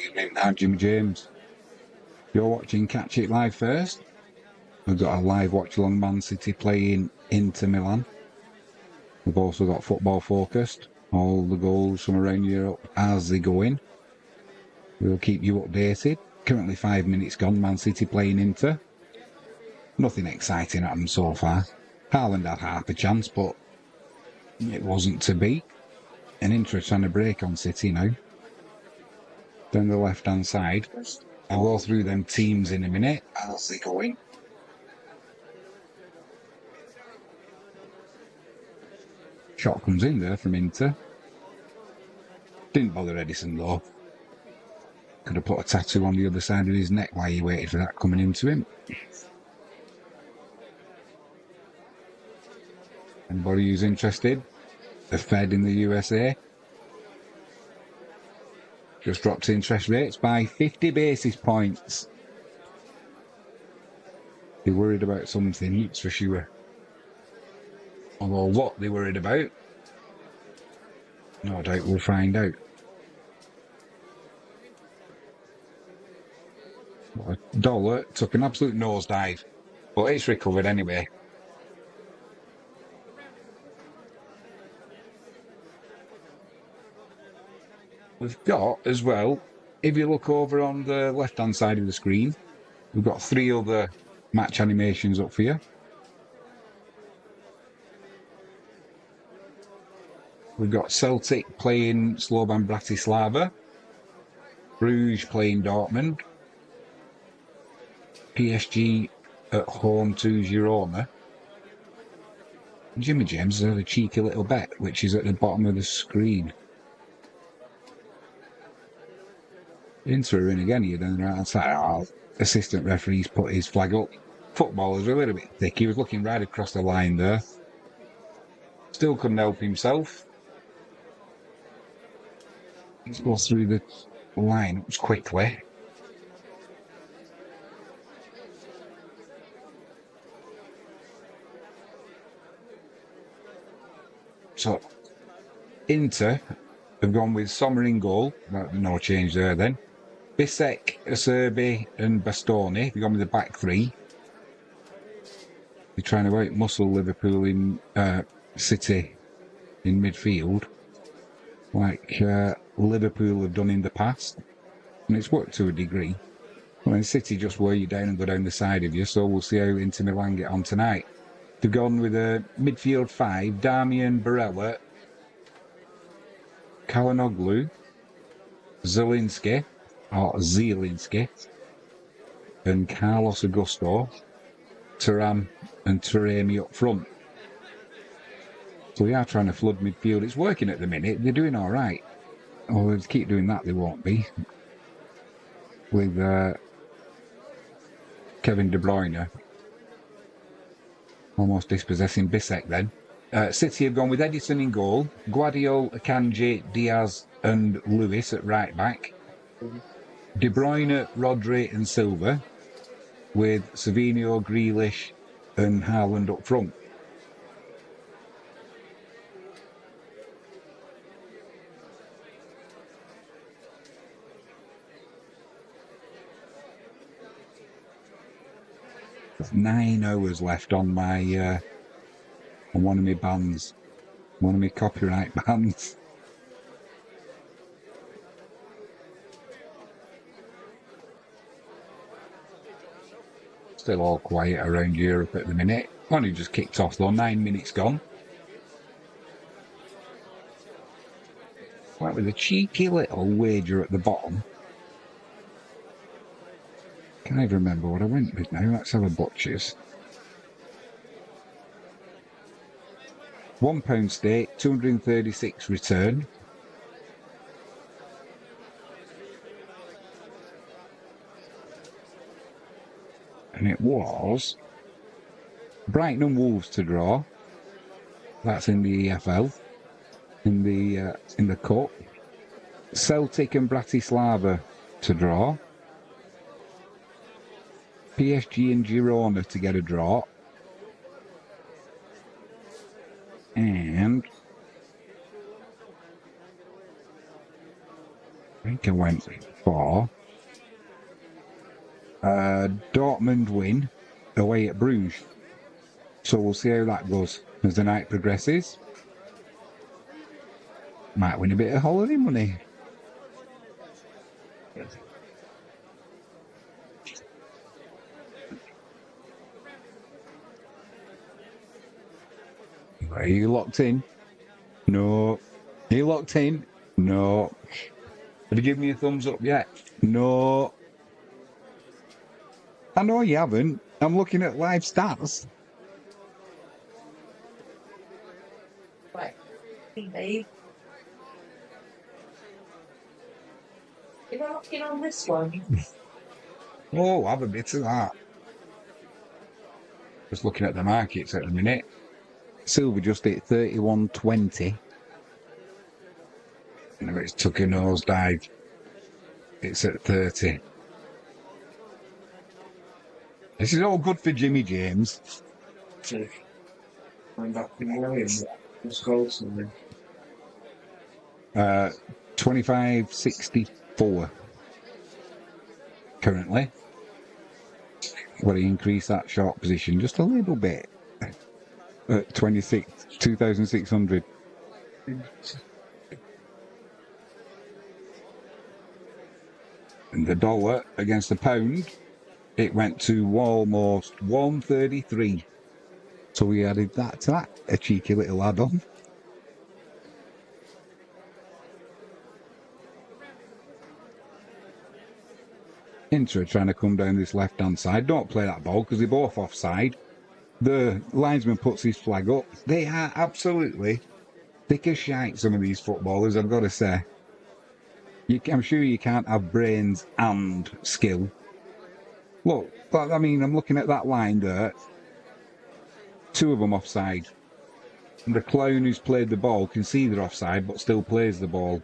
evening. I'm Jimmy James. You're watching Catch It Live first. We've got a live watch along Man City playing Inter Milan. We've also got Football Focused, all the goals from around Europe as they go in. We'll keep you updated. Currently 5 minutes gone, Man City playing Inter. Nothing exciting happened so far. Haaland had half a chance, but it wasn't to be. And Inter trying to break on City now. Down the left-hand side. I'll go through them teams in a minute as they go in. Shot comes in there from Inter. Didn't bother Edison though. Could have put a tattoo on the other side of his neck while he waited for that coming into him. Anybody who's interested? The Fed in the USA just dropped interest rates by 50 basis points. They're worried about something, that's for sure. Although what they're worried about, no doubt we'll find out. Dollar took an absolute nosedive, but it's recovered anyway. We've got as well, if you look over on the left hand side of the screen, we've got 3 other match animations up for you. We've got Celtic playing Slovan Bratislava, Bruges playing Dortmund, PSG at home to Girona. Jimmy James has had a cheeky little bet, which is at the bottom of the screen. Inter are in again here down the right hand side. Oh, assistant referee's put his flag up. Footballers are a little bit thick. He was looking right across the line there. Still couldn't help himself. Let's go through the lineups quickly. So, Inter have gone with Sommer in goal. No change there then. Bisek, Acerbi and Bastoni. They've gone with the back 3. They're trying to out-muscle Liverpool in City in midfield, like Liverpool have done in the past. And it's worked to a degree. Well, then City just wear you down and go down the side of you, so we'll see how Inter Milan get on tonight. They've gone with a midfield 5, Damian Barella, Kalanoglu, Zielinski, and Carlos Augusto, Thuram and Taremi up front. So we are trying to flood midfield. It's working at the minute. They're doing all right. Oh, if they keep doing that, they won't be. With Kevin De Bruyne almost dispossessing Bisek then. City have gone with Edison in goal, Guardiola, Akanji, Diaz and Lewis at right back. De Bruyne, Rodri and Silva, with Savinho, Grealish and Haaland up front. There's 9 hours left on my on one of my bands, one of my copyright bands. Still all quiet around Europe at the minute. Only just kicked off though, 9 minutes gone. Right, with a cheeky little wager at the bottom. Can't even remember what I went with now. Let's have a butcher's. £1 stake, 236 return. And it was Brighton and Wolves to draw. That's in the EFL. In the cup. Celtic and Bratislava to draw. PSG and Girona to get a draw. And think I went for Dortmund win away at Bruges. So we'll see how that goes as the night progresses. Might win a bit of holiday money. Are you locked in? No. Are you locked in? No. Have you given me a thumbs up yet? No. I know you haven't. I'm looking at live stats. Right. Babe. You're not looking on this one. Oh, have a bit of that. Just looking at the markets at the minute. Silver just hit 31.20. And it's took a nosedive. It's at 30. This is all good for Jimmy James. I'm back in the Let's go something. 25.64 currently. Got to increase that short position just a little bit. At 2,600. And the dollar against the pound, it went to almost 133. So we added that to that, a cheeky little add-on. Inter trying to come down this left-hand side. Don't play that ball because they're both offside. The linesman puts his flag up. They are absolutely thick as shite, some of these footballers, I've got to say. I'm sure you can't have brains and skill. Look, I mean, I'm looking at that line there. Two of them offside. And the clown who's played the ball can see they're offside, but still plays the ball.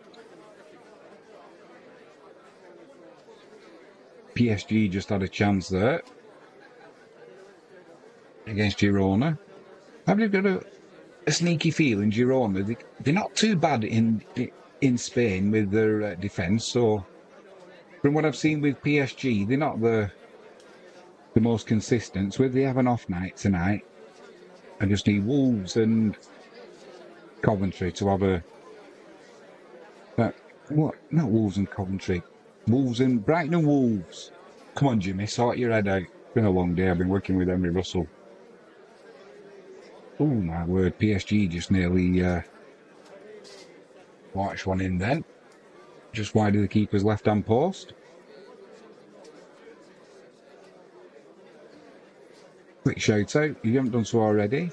PSG just had a chance there against Girona. I've just got a sneaky feeling Girona, they're not too bad in Spain with their defence. So from what I've seen with PSG, they're not the most consistent. So if they have an off night tonight, I just need Wolves and Coventry to have a... what? Not Wolves and Coventry. Wolves and Brighton and Wolves. Come on, Jimmy, sort your head out. It's been a long day. I've been working with Emery Russell. Oh, my word. PSG just nearly watched one in then. Just wide of the keeper's left-hand post. Quick shout out. If you haven't done so already,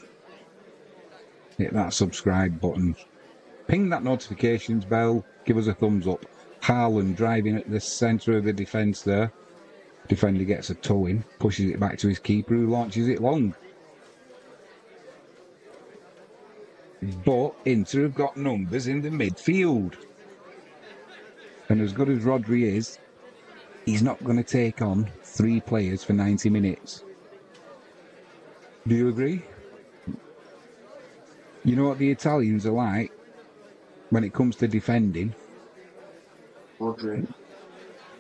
hit that subscribe button. Ping that notifications bell. Give us a thumbs up. Haaland driving at the centre of the defence there. Defender gets a toe in, pushes it back to his keeper who launches it long. But Inter have got numbers in the midfield. And as good as Rodri is, he's not going to take on three players for 90 minutes. Do you agree? You know what the Italians are like when it comes to defending? Rodri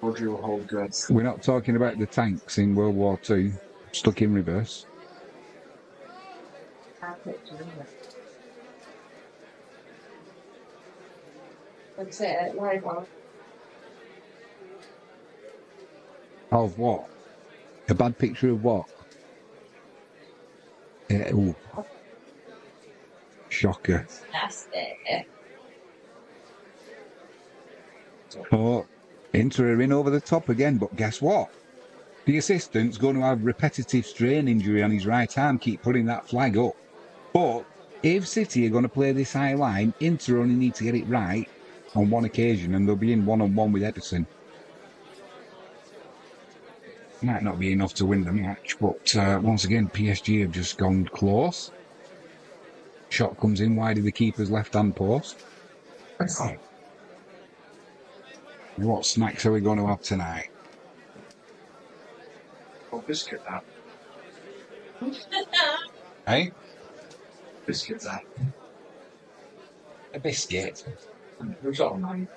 will hold good. We're not talking about the tanks in World War II, stuck in reverse. That's it, live on. Of what? A bad picture of what? Ooh. Shocker. That's it. Oh, Inter are in over the top again, but guess what? The assistant's going to have repetitive strain injury on his right arm, keep putting that flag up. But if City are going to play this high line, Inter only need to get it right on one occasion and they'll be in one-on-one with Ederson. Might not be enough to win the match, but once again, PSG have just gone close. Shot comes in wide of the keeper's left-hand post. What snacks are we going to have tonight? Oh, biscuit that. Hey? Biscuit that. A biscuit? Who's on?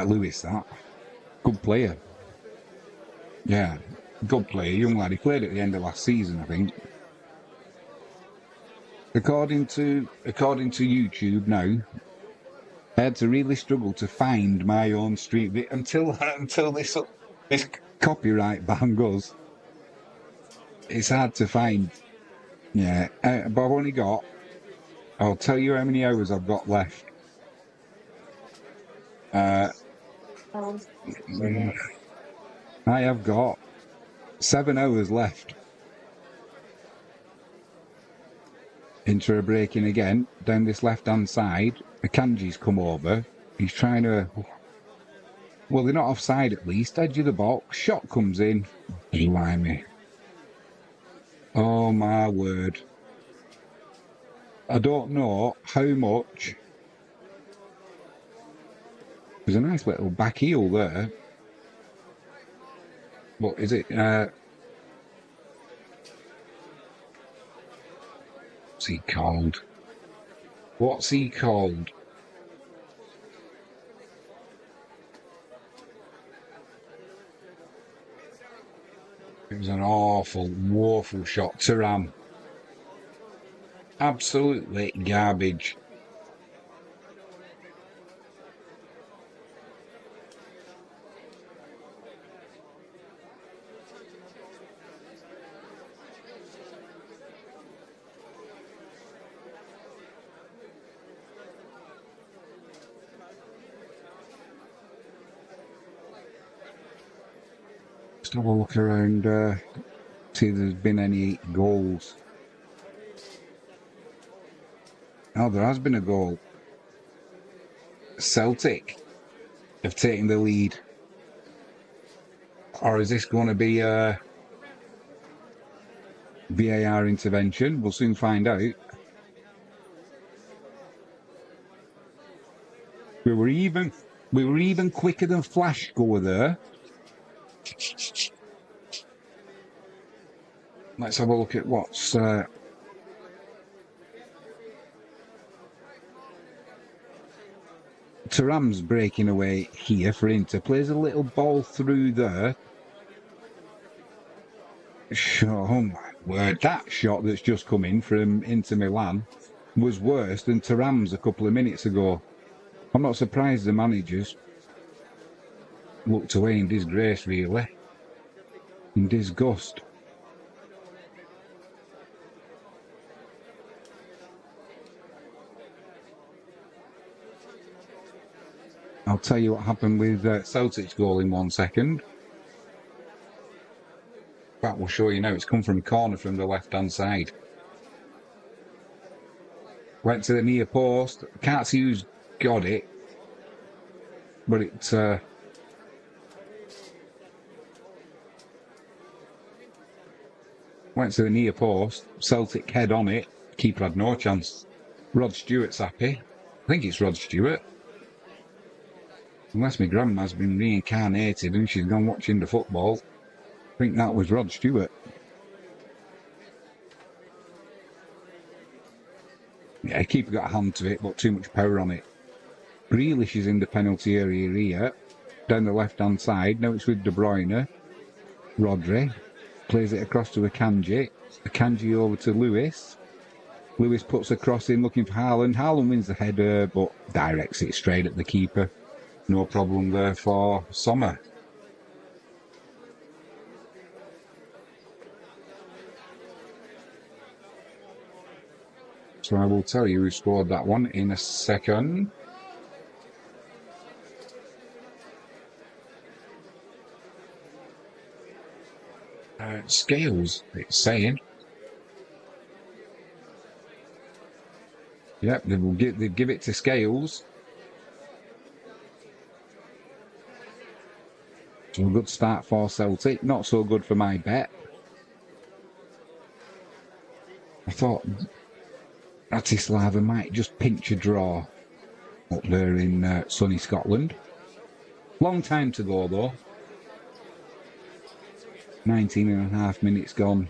Lewis, that. Good player. Yeah, good player, young lad. He played at the end of last season, I think. According to YouTube now, I had to really struggle to find my own street until this copyright ban goes. It's hard to find. Yeah, but I've only got. I'll tell you how many hours I've got left. I have got 7 hours left. Into a break in again, down this left-hand side. Akanji's come over. He's trying to... Well, they're not offside at least. Edge of the box. Shot comes in. Blimey. Oh, my word. I don't know how much... There's a nice little back heel there. What is it? What's he called? What's he called? It was an awful, woeful shot. Thuram. Absolutely garbage. Just have a look around, see if there's been any goals. Oh, there has been a goal. Celtic have taken the lead. Or is this going to be a VAR intervention? We'll soon find out. We were even quicker than Flash Score there. Let's have a look at what's... Thuram's breaking away here for Inter. Plays a little ball through there. Oh my word, that shot that's just come in from Inter Milan was worse than Thuram's a couple of minutes ago. I'm not surprised the managers looked away in disgrace, really. In disgust. I'll tell you what happened with Celtic's goal in 1 second. That will show you now. It's come from a corner from the left-hand side. Went to the near post. Can't see who's got it. But it... went to the near post. Celtic head on it. Keeper had no chance. Rod Stewart's happy. I think it's Rod Stewart. Unless my grandma's been reincarnated and she's gone watching the football. I think that was Rod Stewart. Yeah, keeper got a hand to it, but too much power on it. Grealish is in the penalty area here. Down the left-hand side. Now it's with De Bruyne. Rodri. Plays it across to Akanji. Akanji over to Lewis. Lewis puts a cross in looking for Haaland. Haaland wins the header, but directs it straight at the keeper. No problem there for Sommer. So I will tell you who scored that one in a second. Scales, it's saying. Yep, they give it to Scales. So a good start for Celtic, not so good for my bet. I thought Bratislava might just pinch a draw up there in sunny Scotland. Long time to go though. 19.5 minutes gone.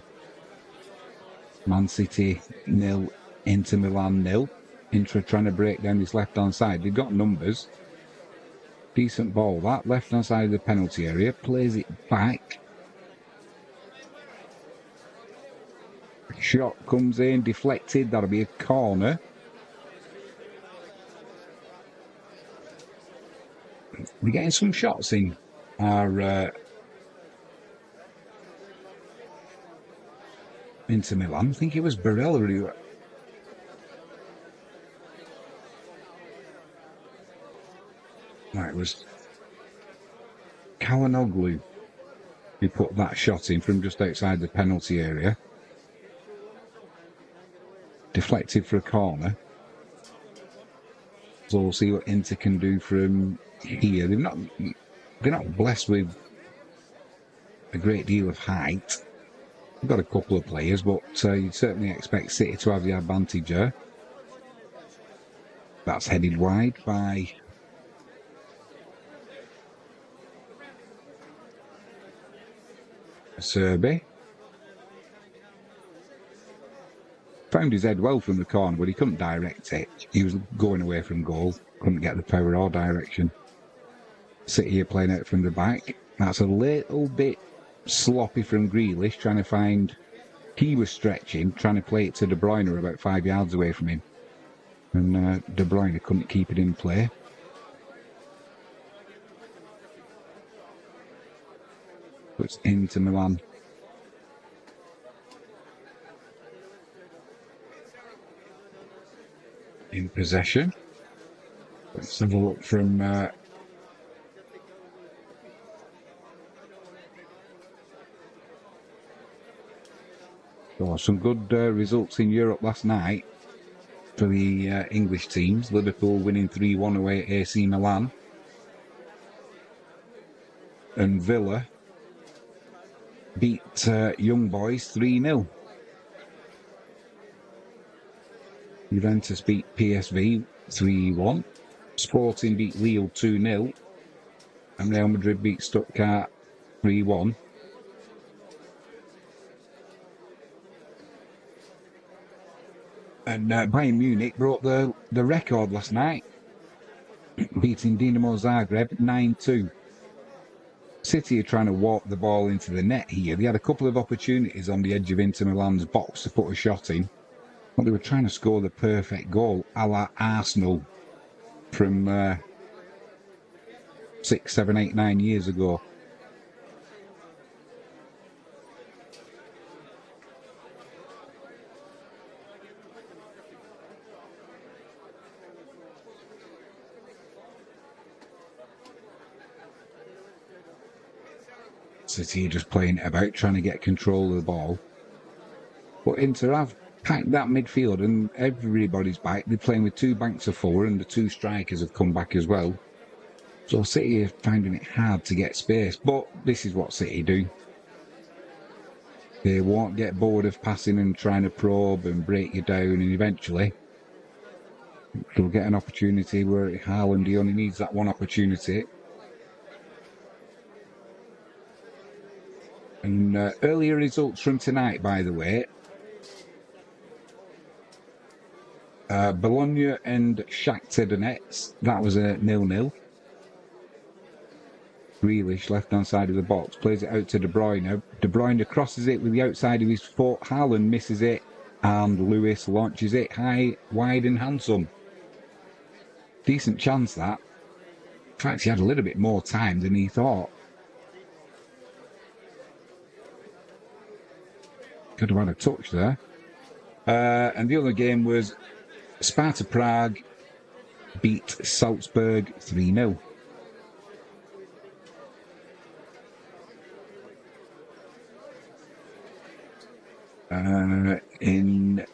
Man City 0, Inter Milan 0. Inter trying to break down this left-hand side. They've got numbers. Decent ball that. Left hand side of the penalty area. Plays it back. Shot comes in, deflected. That'll be a corner. We're getting some shots in our Inter Milan. I think it was Barella who... No, it was Kalanoglu who put that shot in from just outside the penalty area. Deflected for a corner. So we'll see what Inter can do from here. They're not blessed with a great deal of height. They've got a couple of players, but you'd certainly expect City to have the advantage there. That's headed wide by Serbi. Found his head well from the corner, but he couldn't direct it. He was going away from goal. Couldn't get the power or direction. City here playing out from the back. That's a little bit sloppy from Grealish, trying to find... He was stretching, trying to play it to De Bruyne about 5 yards away from him. And De Bruyne couldn't keep it in play. Puts Inter Milan in possession. Let's have a look from some good results in Europe last night for the English teams. Liverpool winning 3-1 away at AC Milan. And Villa beat Young Boys 3-0. Juventus beat PSV 3-1. Sporting beat Lille 2-0. And Real Madrid beat Stuttgart 3-1. And Bayern Munich broke the record last night, beating Dinamo Zagreb 9-2. City are trying to walk the ball into the net here. They had a couple of opportunities on the edge of Inter Milan's box to put a shot in. But they were trying to score the perfect goal, a la Arsenal from 6, 7, 8, 9 years ago. City just playing it about, trying to get control of the ball. But Inter have packed that midfield and everybody's back. They're playing with two banks of four and the two strikers have come back as well. So City are finding it hard to get space, but this is what City do. They won't get bored of passing and trying to probe and break you down, and eventually they'll get an opportunity where Haaland, he only needs that one opportunity. And earlier results from tonight, by the way. Bologna and Shakhtar Donetsk, that was a 0-0. Grealish, left-hand side of the box, plays it out to De Bruyne. De Bruyne crosses it with the outside of his foot. Haaland misses it, and Lewis launches it high, wide and handsome. Decent chance, that. In fact, he had a little bit more time than he thought. Could have had a touch there. And the other game was Sparta Prague beat Salzburg 3-0. In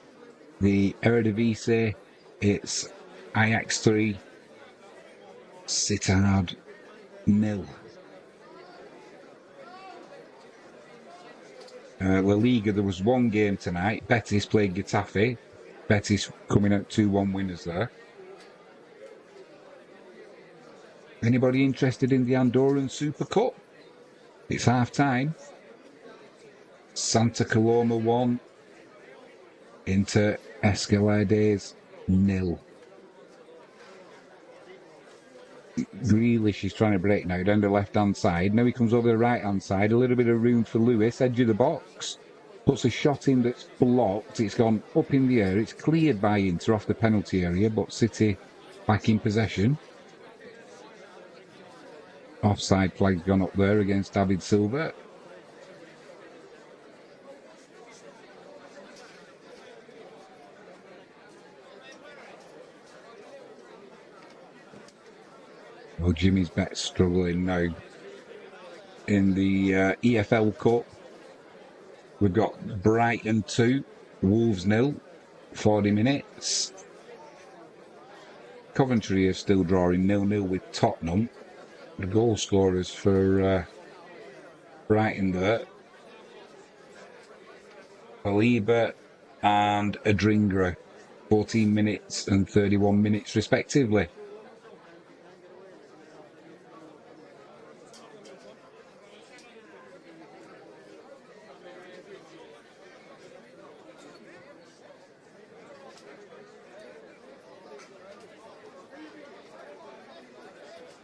the Eredivisie, it's Ajax 3, Sittard 0. La Liga, there was one game tonight. Betis played Getafe. Betis coming out 2-1 winners there. Anybody interested in the Andorran Super Cup? It's half time. Santa Coloma 1, Inter Escalades 0. Grealish is trying to break now down the left-hand side. Now he comes over the right-hand side. A little bit of room for Lewis, edge of the box. Puts a shot in that's blocked. It's gone up in the air. It's cleared by Inter off the penalty area, but City back in possession. Offside flag's gone up there against David Silva. Well, Jimmy's bet struggling now. In the EFL Cup, we've got Brighton 2, Wolves 0, 40 minutes. Coventry are still drawing 0-0 with Tottenham. The goal scorers for Brighton there, Saliba and Adringra, 14 minutes and 31 minutes respectively.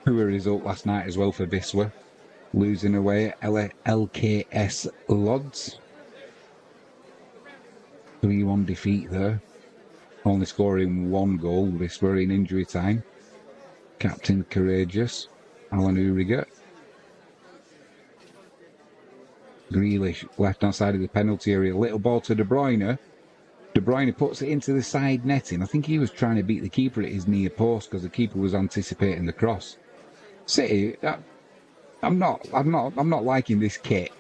Poor result last night as well for Wisła, losing away at LKS Lodz. 3-1 defeat there. Only scoring one goal, Wisła in injury time. Captain courageous, Alan Uriger. Grealish, left-hand side of the penalty area. Little ball to De Bruyne. De Bruyne puts it into the side netting. I think he was trying to beat the keeper at his near post because the keeper was anticipating the cross. City, I'm not liking this kit.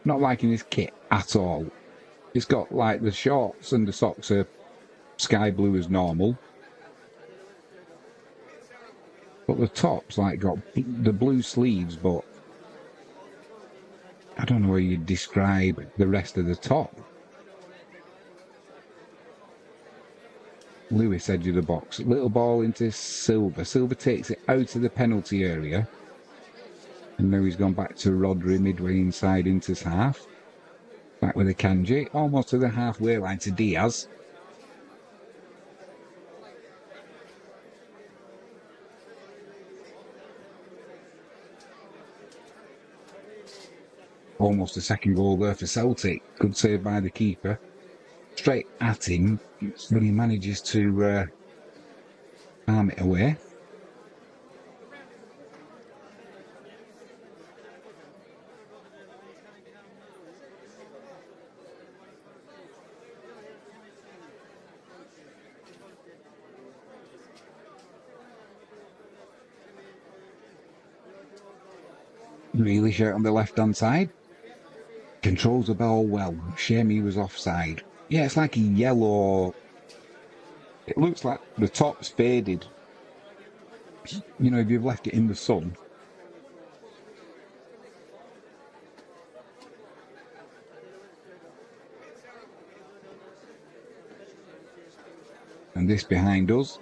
Not liking this kit at all. It's got like the shorts and the socks are sky blue as normal, but the top's like got the blue sleeves. But I don't know how you describe the rest of the top. Lewis, edge of the box. Little ball into Silva. Silva takes it out of the penalty area. And now he's gone back to Rodri midway inside Inter's half. Back with Akanji. Almost to the halfway line to Diaz. Almost a second goal there for Celtic. Good save by the keeper. Straight at him, but he manages to arm it away. Grealish out on the left-hand side. Controls the ball well. Shame he was offside. Yeah, it's like a yellow. It looks like the top's faded. You know, if you've left it in the sun. And this behind us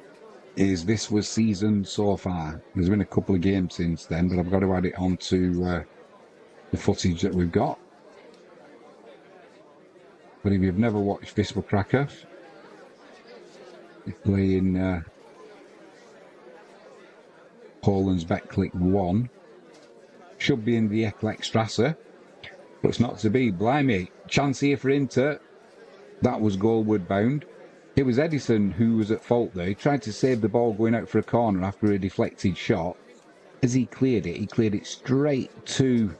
is Wisła's season so far. There's been a couple of games since then, but I've got to add it on to the footage that we've got. But if you've never watched Wisła Krakow, they play in Poland's Betclic 1. Should be in the Eklecstrasse, but it's not to be. Blimey, chance here for Inter. That was goalward bound. It was Edison who was at fault there. He tried to save the ball going out for a corner after a deflected shot. As he cleared it straight to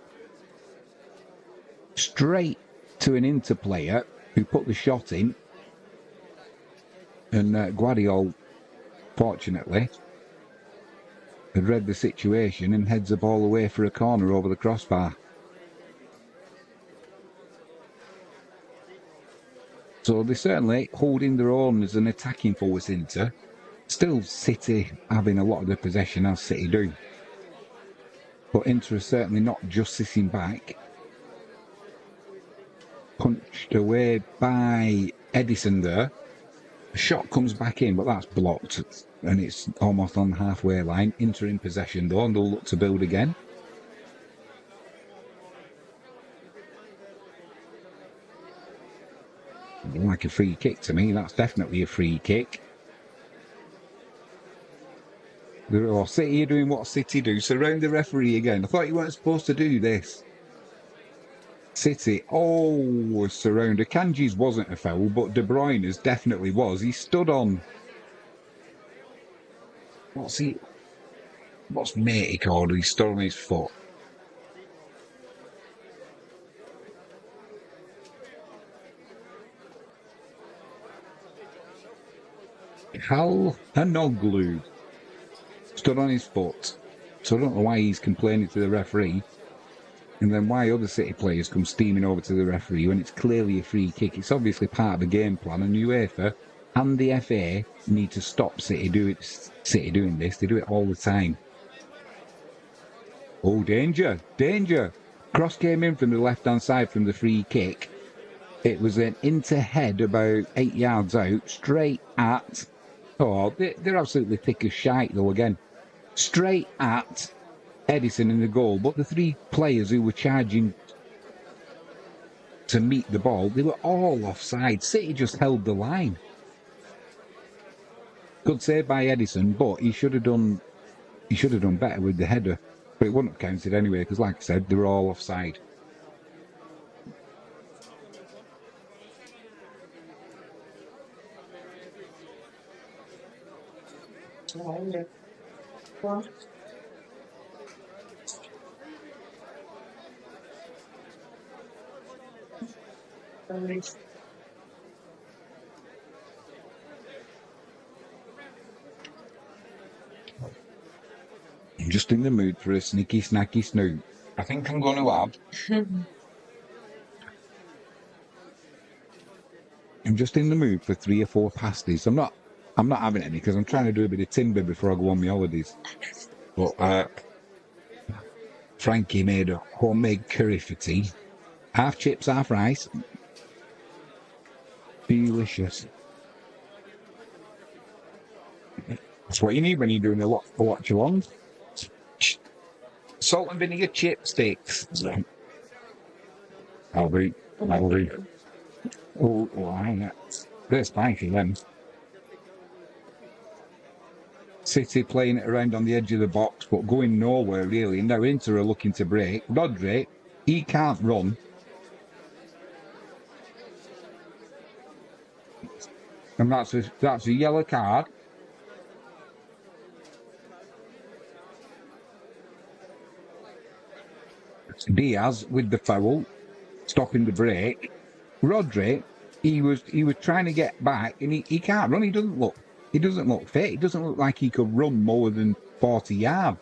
an Inter player who put the shot in. And Guardiola, fortunately, had read the situation and heads the ball away for a corner over the crossbar. So they're certainly holding their own as an attacking force, Inter. Still City having a lot of the possession, as City do. But Inter is certainly not just sitting back. Punched away by Edison there. The shot comes back in, but that's blocked. And it's almost on the halfway line. Inter in possession though, and they'll look to build again. Like a free kick to me. That's definitely a free kick. City are doing what City do, surround the referee again. I thought you weren't supposed to do this. City always surround. Akanji's wasn't a foul, but De Bruyne's definitely was. He stood on. What's matey called? He stood on his foot. Calhanoglu stood on his foot. So I don't know why he's complaining to the referee. And then why other City players come steaming over to the referee when it's clearly a free kick. It's obviously part of the game plan, and UEFA and the FA need to stop City doing this. They do it all the time. Oh, danger, danger. Cross came in from the left-hand side from the free kick. It was an into-head about 8 yards out, straight at... Oh, they're absolutely thick as shite, though, again. Straight at Edison in the goal, but the three players who were charging to meet the ball, they were all offside. City just held the line. Good save by Edison, but he should have done better with the header. But it wouldn't have counted anyway, because like I said, they were all offside. What? I'm just in the mood for a sneaky snacky snoot. I think I'm going to have. I'm just in the mood for 3 or 4 pasties. I'm not having any because I'm trying to do a bit of timber before I go on my holidays. But Frankie made a homemade curry for tea. Half chips, half rice. Delicious. That's what you need when you're doing a watch along. Salt and vinegar chipsticks. I'll be. Oh, hang on. They're spicy then. City playing it around on the edge of the box, but going nowhere really. Now Inter are looking to break. Rodri, he can't run. And that's a yellow card. Diaz with the foul, stopping the break. Rodri, he was trying to get back, and he can't run. He doesn't look fit. He doesn't look like he could run more than 40 yards.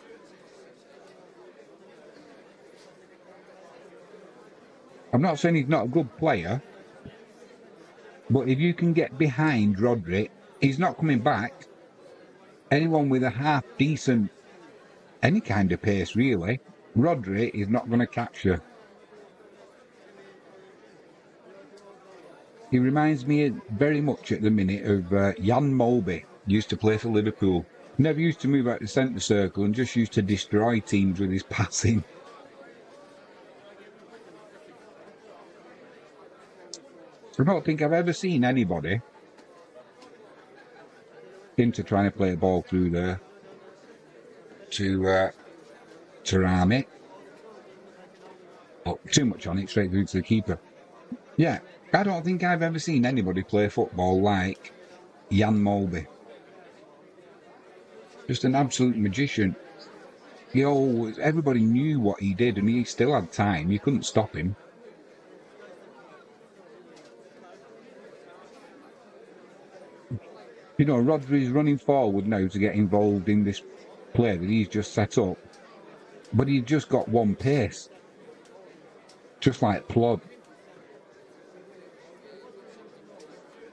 I'm not saying he's not a good player, but if you can get behind Rodri, he's not coming back. Anyone with a half decent, any kind of pace really, Rodri is not going to catch you. He reminds me very much at the minute of Jan Molby. Used to play for Liverpool. Never used to move out the centre circle and just used to destroy teams with his passing. I don't think I've ever seen anybody into trying to play a ball through there to ram it. Oh, too much on it, straight through to the keeper. Yeah, I don't think I've ever seen anybody play football like Jan Molby. Just an absolute magician. Everybody knew what he did, and he still had time. You couldn't stop him. You know, Rodri's running forward now to get involved in this play that he's just set up. But he's just got one pace. Just like plod.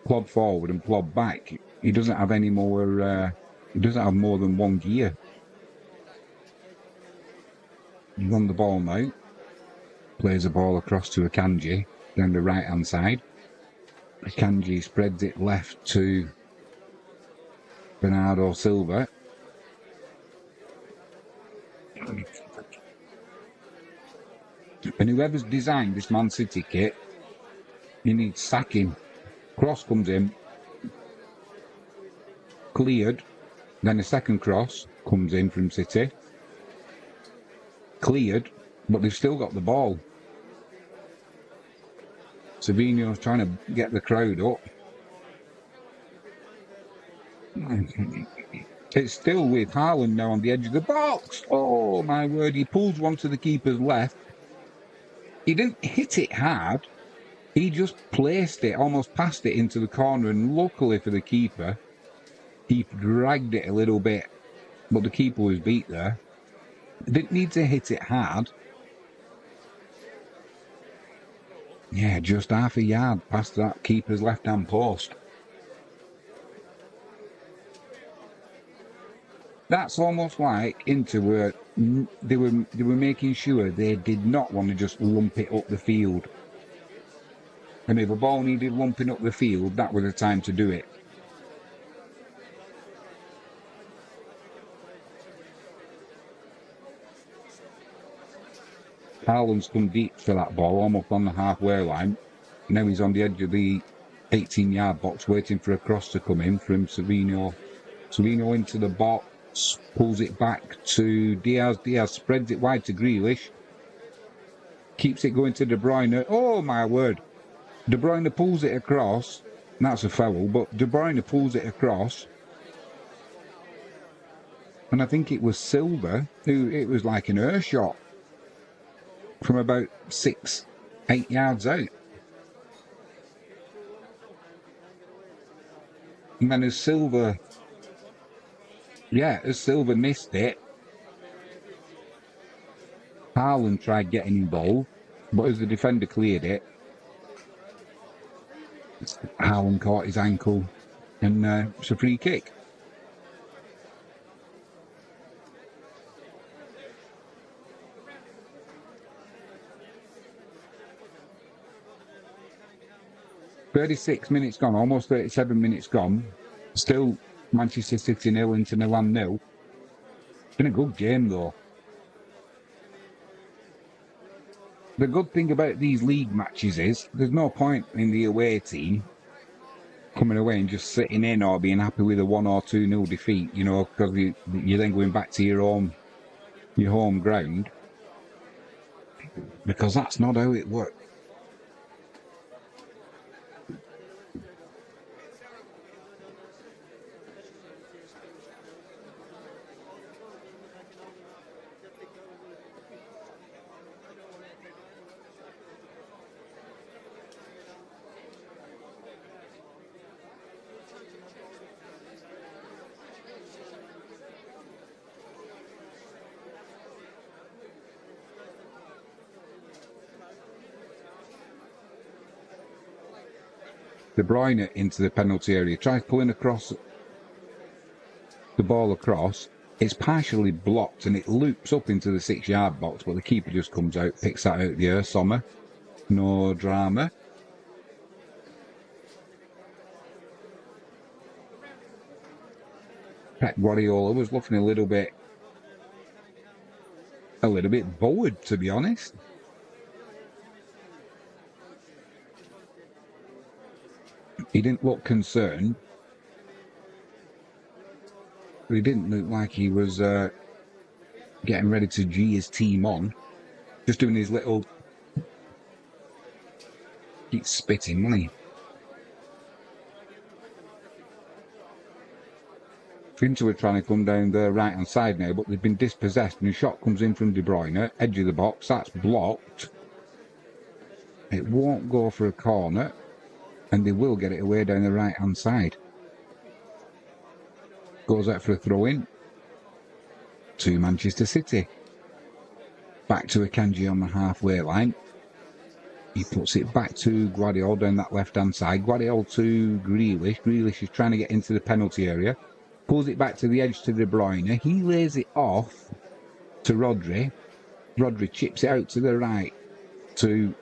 Plod forward and plod back. He doesn't have any more, he doesn't have more than one gear. He's on the ball now. Plays the ball across to Akanji, down the right hand side. Akanji spreads it left to Bernardo Silva. And whoever's designed this Man City kit, you need sacking. Cross comes in. Cleared. Then a second cross comes in from City. Cleared, but they've still got the ball. Savinho's trying to get the crowd up. It's still with Haaland now on the edge of the box. Oh, my word. He pulls one to the keeper's left. He didn't hit it hard. He just placed it, almost passed it into the corner. And luckily for the keeper, he dragged it a little bit. But the keeper was beat there. Didn't need to hit it hard. Yeah, just half a yard past that keeper's left-hand post. That's almost like Inter were they were making sure they did not want to just lump it up the field. And if a ball needed lumping up the field, that was the time to do it. Haaland's come deep for that ball, almost on the halfway line. Now he's on the edge of the 18-yard box, waiting for a cross to come in from Savinho. Savinho into the box, pulls it back to Diaz. Diaz spreads it wide to Grealish. Keeps it going to De Bruyne. Oh, my word. De Bruyne pulls it across. That's a foul, but De Bruyne pulls it across. And I think it was Silva who, it was like an air shot from about 6-8 yards out. And then as Silva missed it, Haaland tried getting involved, but as the defender cleared it, Haaland caught his ankle, and it's a free kick. "36 minutes gone, almost 37 minutes gone. Still Manchester City 0, Inter Milan 0. It's been a good game though. The good thing about these league matches is there's no point in the away team coming away and just sitting in or being happy with a 1 or 2-0 defeat, you know, because you're then going back to your home ground, because that's not how it works. De Bruyne into the penalty area, tries pulling across the ball across. It's partially blocked and it loops up into the 6-yard box, but the keeper just comes out, picks that out of the air. Sommer, no drama. Pep Guardiola was looking a little bit bored, to be honest. He didn't look concerned. He didn't look like he was getting ready to G his team on. Just doing his little... Keep spitting, wasn't he? Inter were trying to come down the right-hand side now, but they've been dispossessed, and a shot comes in from De Bruyne, edge of the box. That's blocked. It won't go for a corner, and they will get it away down the right-hand side. Goes out for a throw-in to Manchester City. Back to Akanji on the halfway line. He puts it back to Guardiola down that left-hand side. Guardiola to Grealish. Grealish is trying to get into the penalty area. Pulls it back to the edge to De Bruyne. He lays it off to Rodri. Rodri chips it out to the right to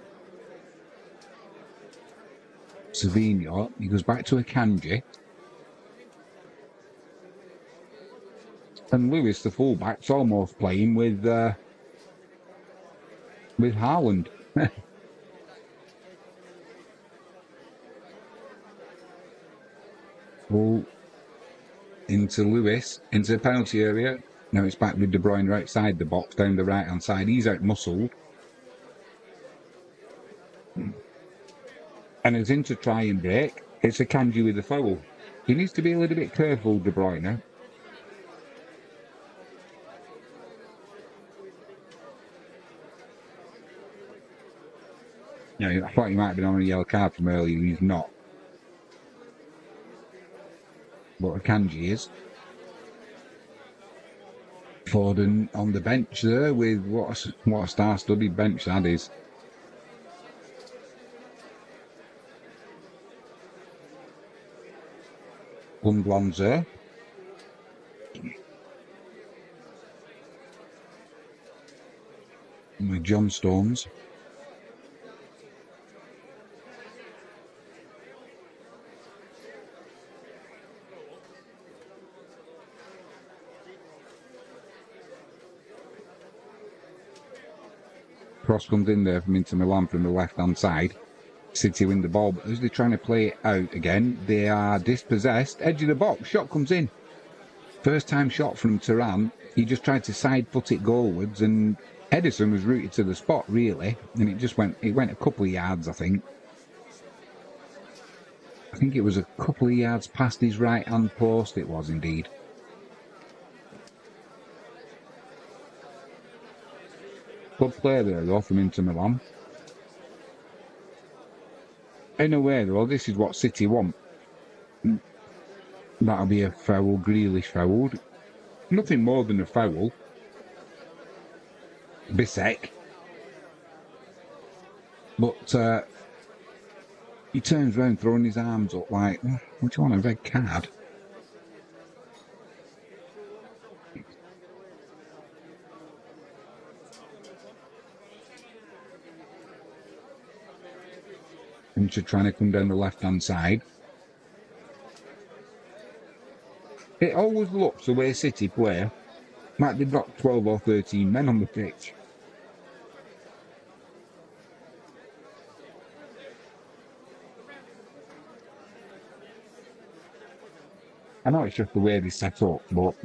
Savinho. He goes back to Akanji. And Lewis, the fullback's almost playing with Haaland. Full in into Lewis, into the penalty area. Now it's back with De Bruyne outside the box, down the right-hand side. He's out-muscled. And it's into try and break. It's Akanji with the foul. He needs to be a little bit careful, De Bruyne. Yeah, I thought he might have been on a yellow card from earlier. He's not. But Akanji is. Foden on the bench there with what a star-studded bench that is. Gundogan's there. With John Stones. Cross comes in there from Inter Milan from the left-hand side. City win the ball, but as they're trying to play it out again, they are dispossessed. Edge of the box, shot comes in. First time shot from Turan. He just tried to side foot it goalwards, and Edison was rooted to the spot, really, and it went a couple of yards, I think. I think it was a couple of yards past his right-hand post, it was indeed. Good play there, though, from Inter Milan. In a way, though, this is what City want. That'll be a foul, Grealish fouled. Nothing more than a foul. Bisek. But he turns round, throwing his arms up like, what do you want, a red card? Inter trying to come down the left-hand side. It always looks the way City play like they've got 12 or 13 men on the pitch. I know it's just the way they set up, but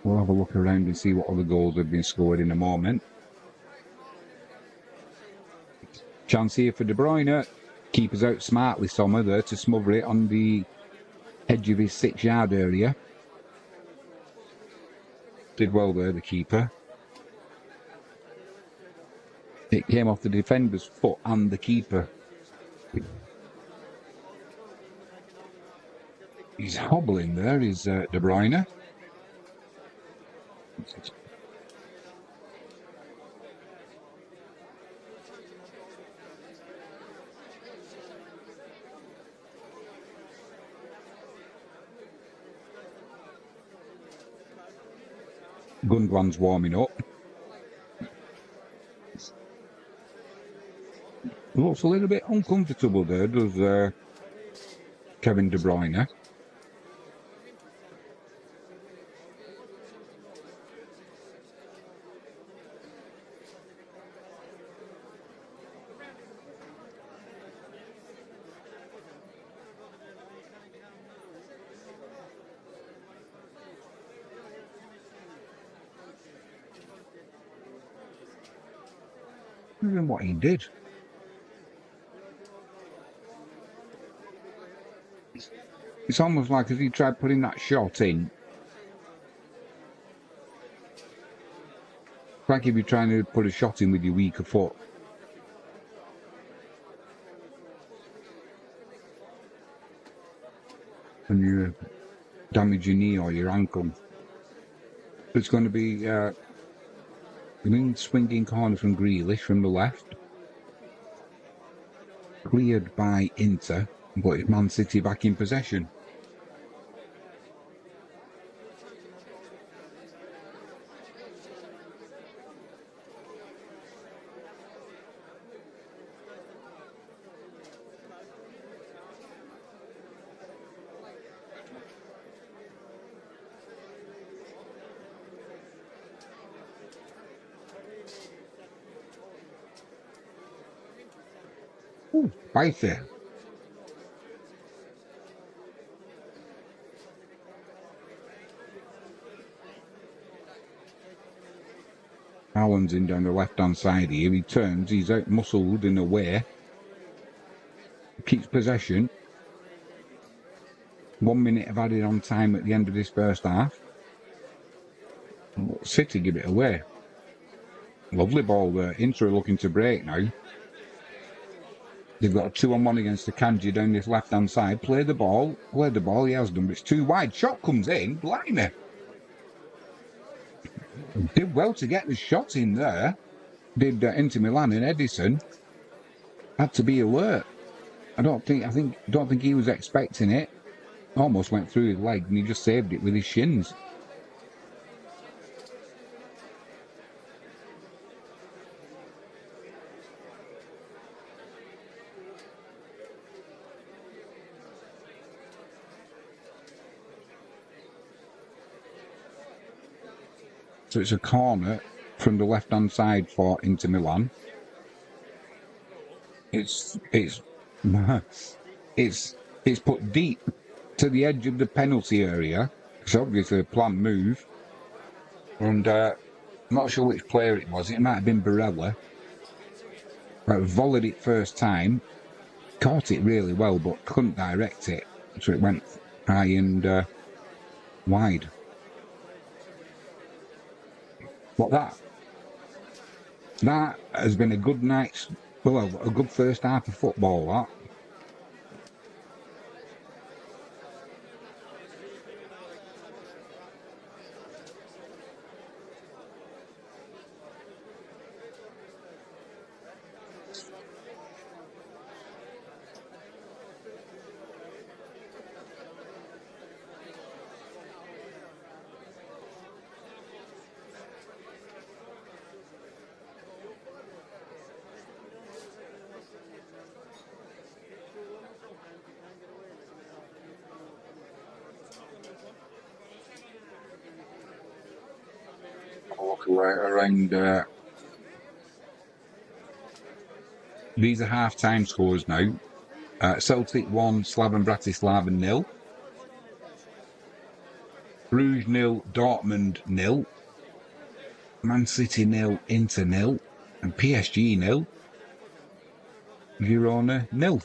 we'll have a look around and see what other goals have been scored in a moment. Chance here for De Bruyne. Keeper's out smartly, Sommer there to smother it on the edge of his 6-yard area. Did well there, the keeper. It came off the defender's foot and the keeper. He's hobbling there, is De Bruyne. Gundogan's warming up. Looks a little bit uncomfortable there, does Kevin De Bruyne. Even what he did. It's almost like as he tried putting that shot in. It's like if you're trying to put a shot in with your weaker foot. And you damage your knee or your ankle. It's going to be an in-swinging corner from Grealish from the left. Cleared by Inter, but it's Man City back in possession. Ooh, spicy. Allen's in down the left-hand side here. He turns, he's out muscled in a way. Keeps possession. 1 minute of added on time at the end of this first half. City give it away. Lovely ball there. Inter looking to break now. They've got a 2-on-1 against Akanji down this left-hand side. Play the ball. He has done, but it's too wide. Shot comes in. Blimey. Did well to get the shot in there. Did Inter Milan and Edison. Had to be alert. I don't think he was expecting it. Almost went through his leg and he just saved it with his shins. So it's a corner from the left-hand side for Inter Milan. It's put deep to the edge of the penalty area. It's obviously a planned move. And I'm not sure which player it was. It might have been Barella. Volleyed it first time. Caught it really well, but couldn't direct it. So it went high and wide. But that has been a good night's, well, a good first half of football, that. Around these are half-time scores now. Celtic 1, Slaven Bratislava 0. Bruges 0, Dortmund 0. Man City 0, Inter 0. And PSG 0. Girona 0.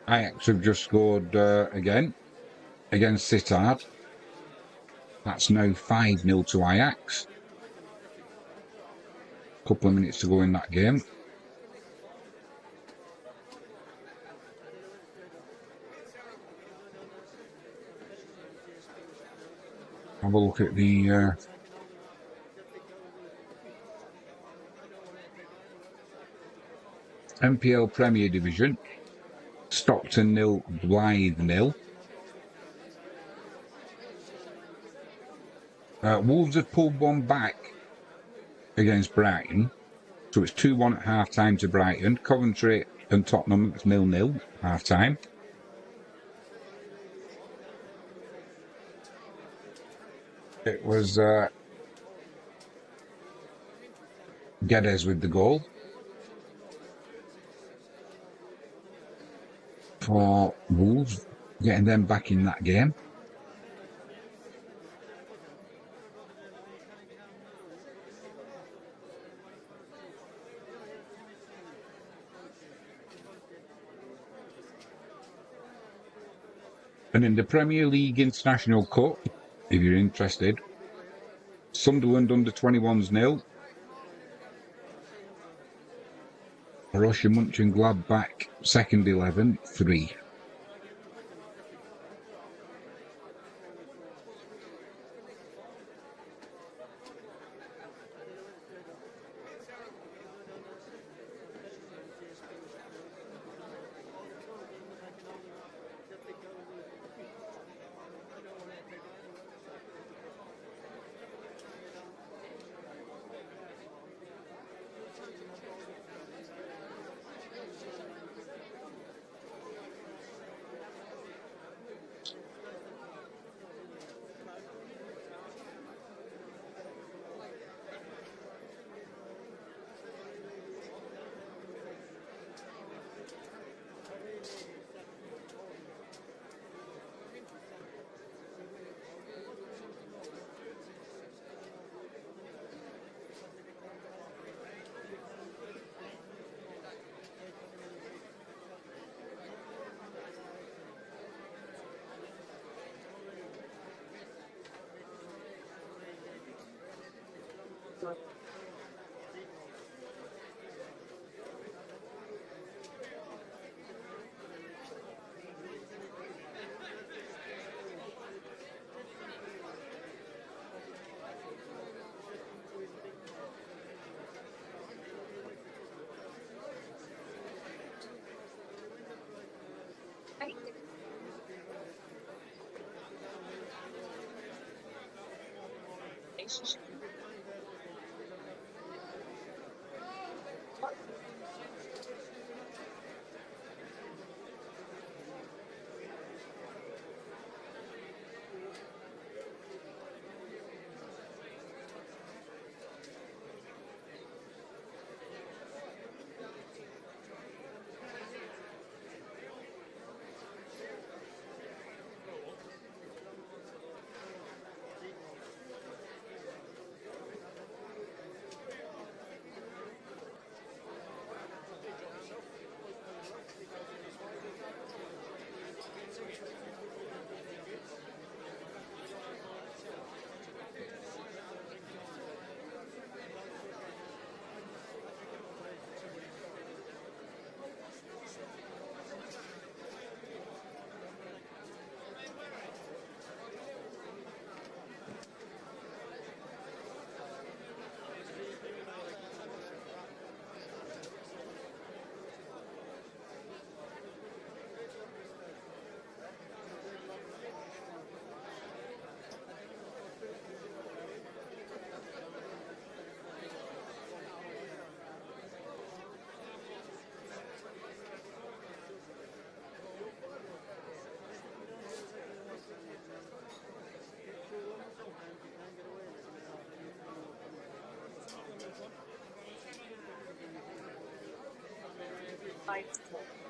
Ajax have just scored again against Sittard. That's now 5-0 to Ajax. Couple of minutes to go in that game. Have a look at the MPL Premier Division. Stockton 0, Blythe 0. Wolves have pulled one back against Brighton. So it's 2-1 at half-time to Brighton. Coventry and Tottenham, it's 0-0 half-time. It was Guedes with the goal for Wolves, getting them back in that game. And in the Premier League International Cup, if you're interested, Sunderland under 21s 0. Borussia Mönchengladbach second 11 3.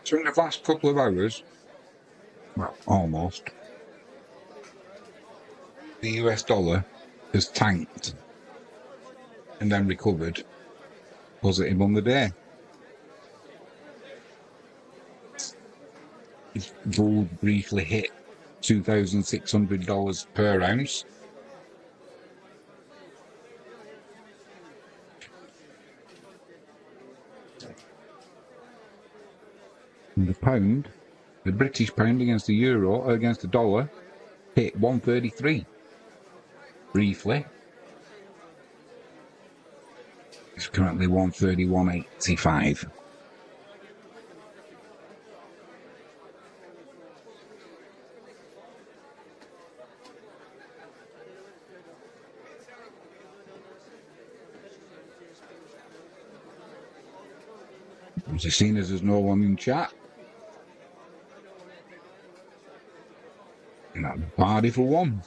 So in the last couple of hours, well, almost, the US dollar has tanked and then recovered positive on the day. Gold briefly hit $2,600 per ounce. And the pound, the British pound against the euro, against the dollar, hit 133 briefly. It's currently 131.85. As you've seen as there's no one in chat. And that's party for one.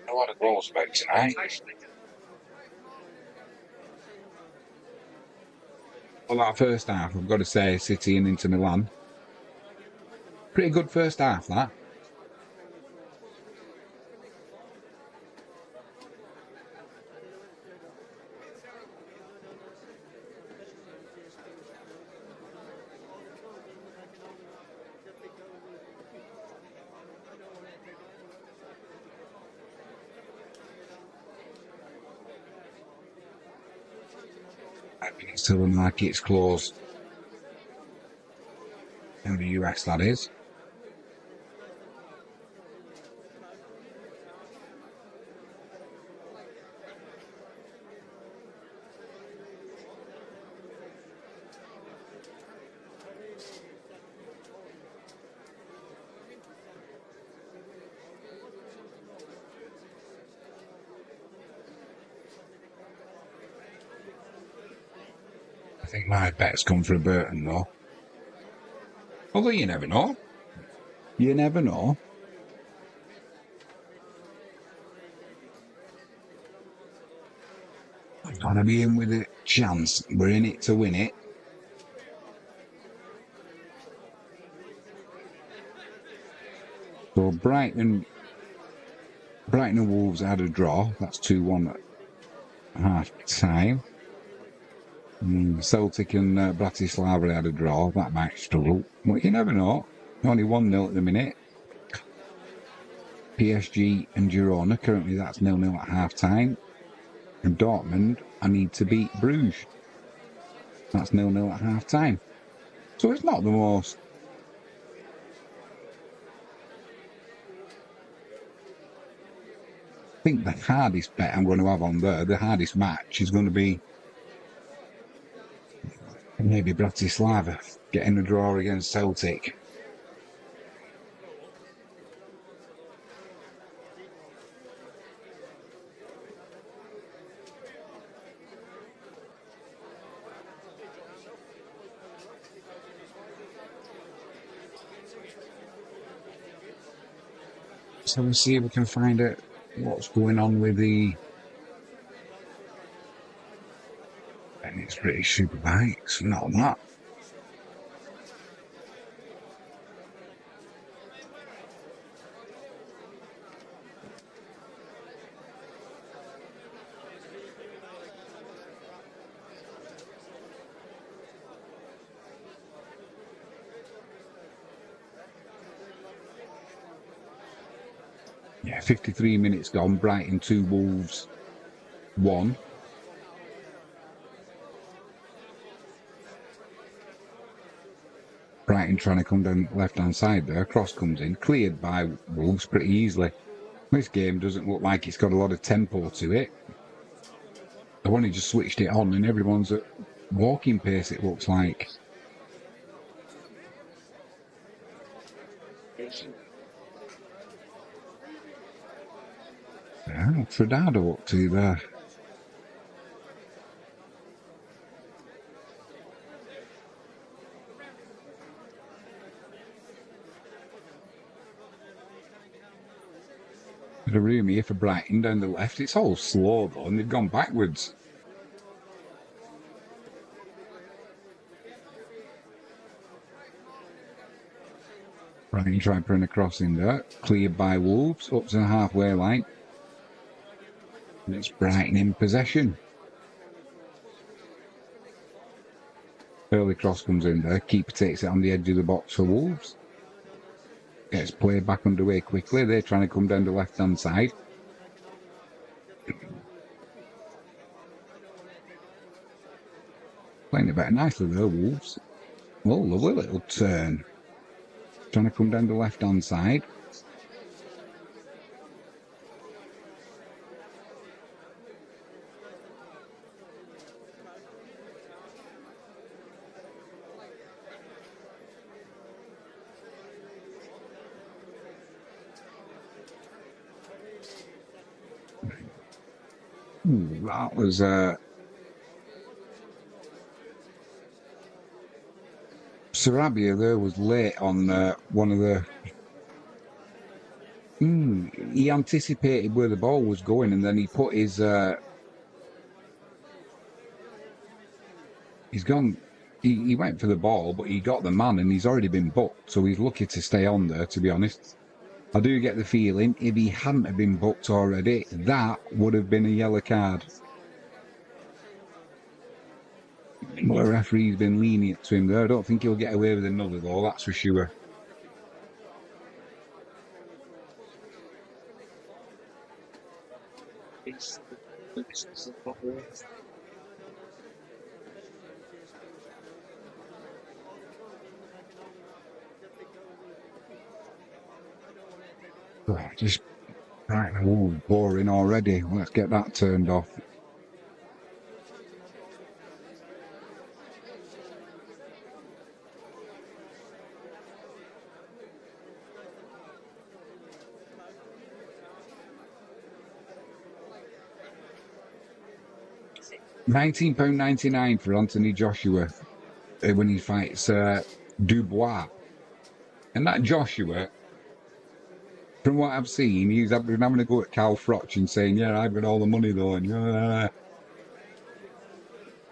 A lot of goals about tonight. Well, that first half, I've got to say, City and Inter Milan. Pretty good first half, that. Till the market's closed. In the US, that is. think my bet's come for a Burton, though. Although you never know. You never know. I've got to be in with a chance. We're in it to win it. So Brighton and Wolves had a draw. That's 2-1 at half time. Celtic and Bratislava had a draw. That might struggle. But you never know. Only 1-0 at the minute. PSG and Girona, currently that's 0-0 at half time. And Dortmund, I need to beat Bruges. That's 0-0 at half time. So it's not the most. I think the hardest bet I'm going to have on there, the hardest match, is going to be maybe Bratislava getting a draw against Celtic. So we'll see if we can find out what's going on with the and it's British Superbikes, not that. Yeah, 53 minutes gone. Brighton 2, Wolves 1. Brighton trying to come down left-hand side there. Cross comes in, cleared by Wolves pretty easily. This game doesn't look like it's got a lot of tempo to it. They've only just switched it on and everyone's at walking pace, it looks like. Yeah, Fredado up to there. Bit of room here for Brighton down the left. It's all slow though, and they've gone backwards. Brighton trying putting a cross in there. Cleared by Wolves, up to the halfway line. And it's Brighton in possession. Early cross comes in there. Keeper takes it on the edge of the box for Wolves. Gets played back underway quickly. They're trying to come down the left-hand side. Playing it better nicely there, Wolves. Oh, lovely little turn. Trying to come down the left-hand side. That was Sarabia there was late on one of the. He anticipated where the ball was going, and then he put his. He's gone. He went for the ball, but he got the man, and he's already been booked, so he's lucky to stay on there. To be honest, I do get the feeling if he hadn't have been booked already, that would have been a yellow card. But the referee's been lenient to him there. I don't think he'll get away with another though, that's for sure. Just right, boring already. Let's get that turned off. £19.99 for Anthony Joshua when he fights Dubois. And that Joshua, from what I've seen, he's been having a go at Carl Froch and saying, yeah, I've got all the money though. And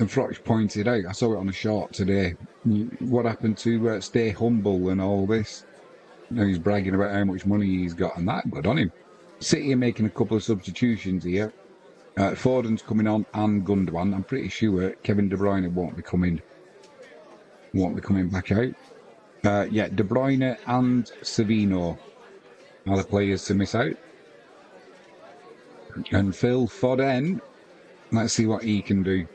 Froch pointed out, I saw it on a short today, what happened to stay humble and all this. He's bragging about how much money he's got, and that good on him. City are making a couple of substitutions here. Foden's coming on and Gundogan. I'm pretty sure Kevin De Bruyne won't be coming back out. Yeah, De Bruyne and Savino are the players to miss out. And Phil Foden, let's see what he can do.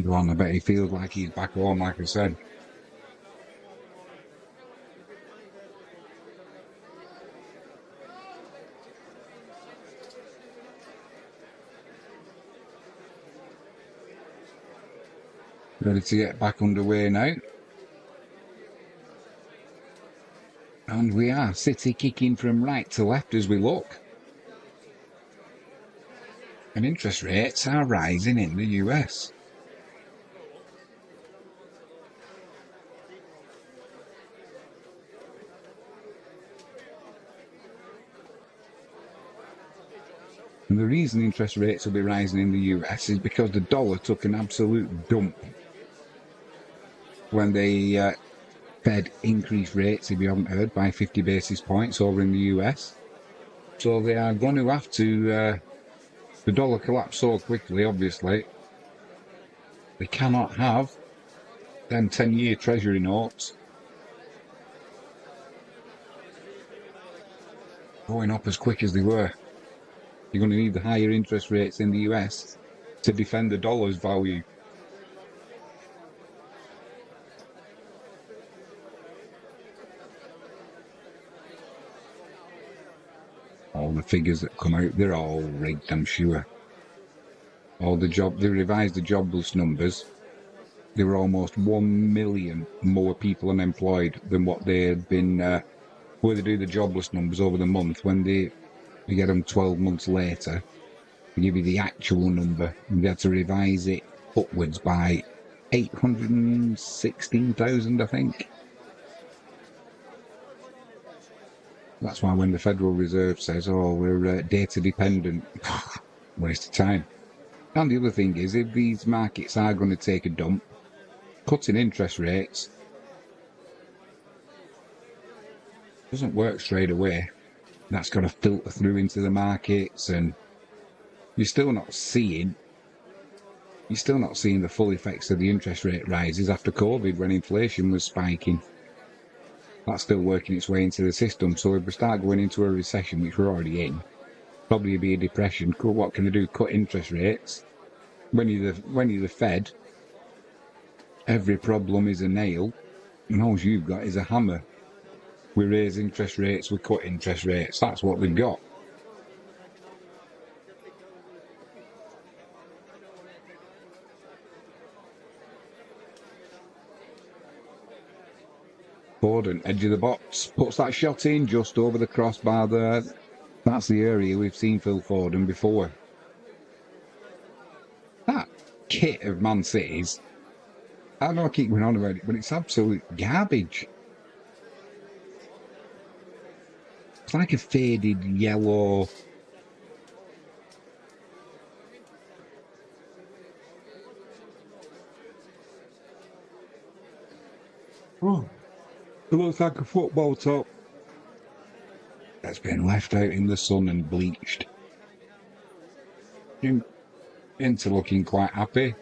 Go on, I bet he feels like he's back home, like I said. Ready to get back underway now. And we are. City kicking from right to left as we look. And interest rates are rising in the US. And the reason interest rates will be rising in the US is because the dollar took an absolute dump when they Fed increased rates, if you haven't heard, by 50 basis points over in the US. So they are going to have to, the dollar collapsed so quickly, obviously. They cannot have them 10-year treasury notes going up as quick as they were. You're going to need the higher interest rates in the US to defend the dollar's value. All the figures that come out, they're all rigged, I'm sure. They revised the jobless numbers. There were almost 1 million more people unemployed than what they had been, where they do the jobless numbers over the month. When they get them 12 months later, they give you the actual number. And they had to revise it upwards by 816,000, I think. That's why when the Federal Reserve says, oh, we're data dependent, waste of time. And the other thing is, if these markets are going to take a dump, cutting interest rates doesn't work straight away. That's got to filter through into the markets, and you're still not seeing the full effects of the interest rate rises after COVID when inflation was spiking. That's still working its way into the system. So if we start going into a recession, which we're already in, probably be a depression. What can they do? Cut interest rates. When you're the Fed, every problem is a nail, and all you've got is a hammer. We raise interest rates, we cut interest rates. That's what they've got. Foden, edge of the box, puts that shot in just over the crossbar there. That's the area we've seen Phil Foden before. That kit of Man City's, I know I keep going on about it, but it's absolute garbage. It's like a faded yellow. Oh, it looks like a football top that's been left out in the sun and bleached. Into looking quite happy.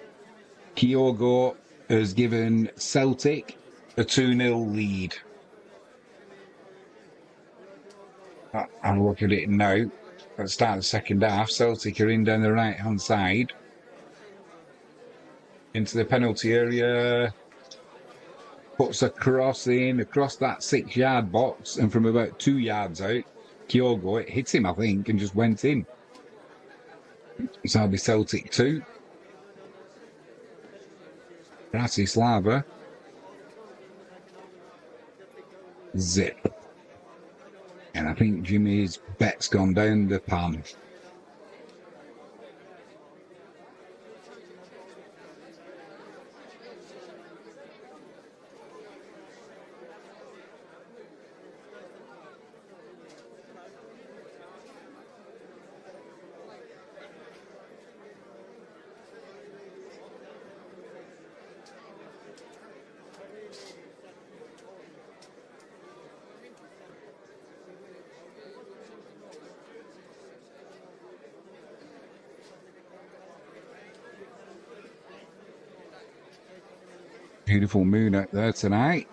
Kyogo has given Celtic a 2-0 lead. I'll look at it now. At the start of the second half, Celtic are in down the right-hand side. Into the penalty area. Puts a cross in, across that 6-yard box, and from about 2 yards out, Kyogo, it hits him, I think, and just went in. So that'll be Celtic 2. Bratislava. Zip. And think Jimmy's bet's gone down the pan. Beautiful moon out there tonight.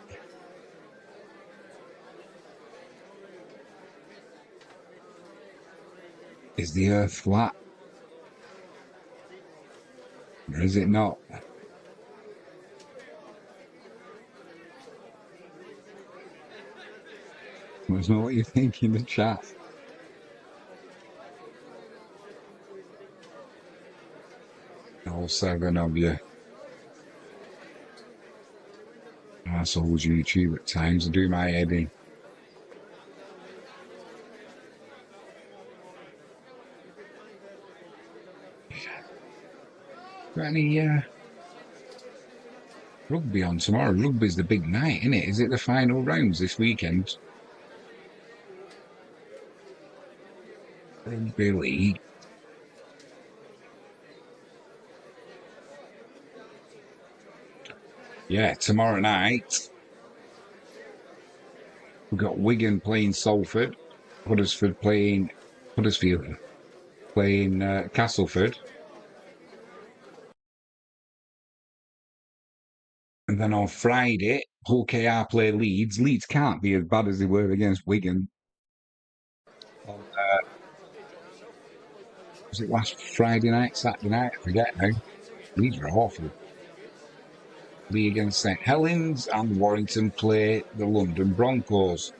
Is the earth flat? Or is it not? Let us know what you think in the chat. All 7 of you. That's always YouTube at times. I do my head in. Got any rugby on tomorrow? Rugby's the big night, isn't it? Is it the final rounds this weekend? Rugby league. Yeah, tomorrow night we've got Wigan playing Salford, Huddersfield playing Castleford. And then on Friday, Hull KR play Leeds. Leeds can't be as bad as they were against Wigan. Was it last Friday night, Saturday night? I forget now. Leeds were awful. Lee against St Helens, and Warrington play the London Broncos.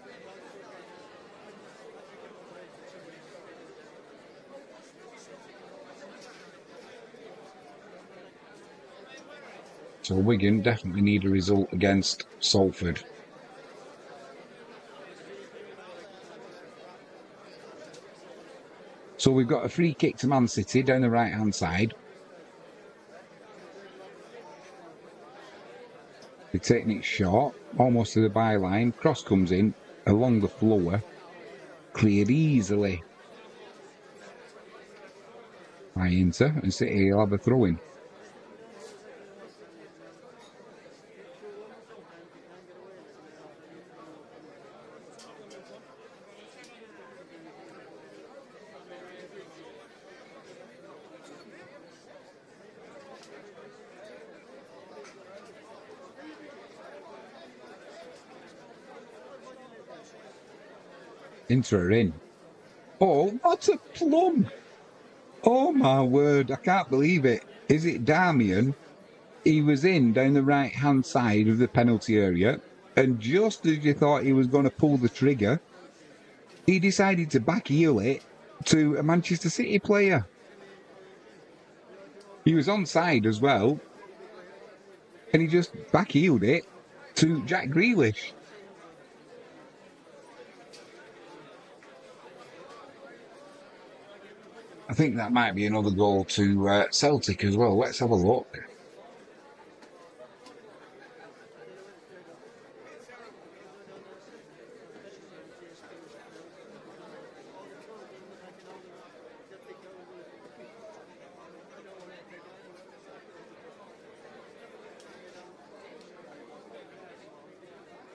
So Wigan definitely need a result against Salford. So we've got a free kick to Man City down the right-hand side. They're taking it short, almost to the byline. Cross comes in along the floor, cleared easily by Inter, and City will have a throw-in. Inter are in. Oh, what a plum! Oh my word, I can't believe it. Is it Damian? He was in down the right-hand side of the penalty area, and just as you thought he was going to pull the trigger, he decided to backheel it to a Manchester City player. He was onside as well, and he just backheeled it to Jack Grealish. I think that might be another goal to Celtic as well. Let's have a look.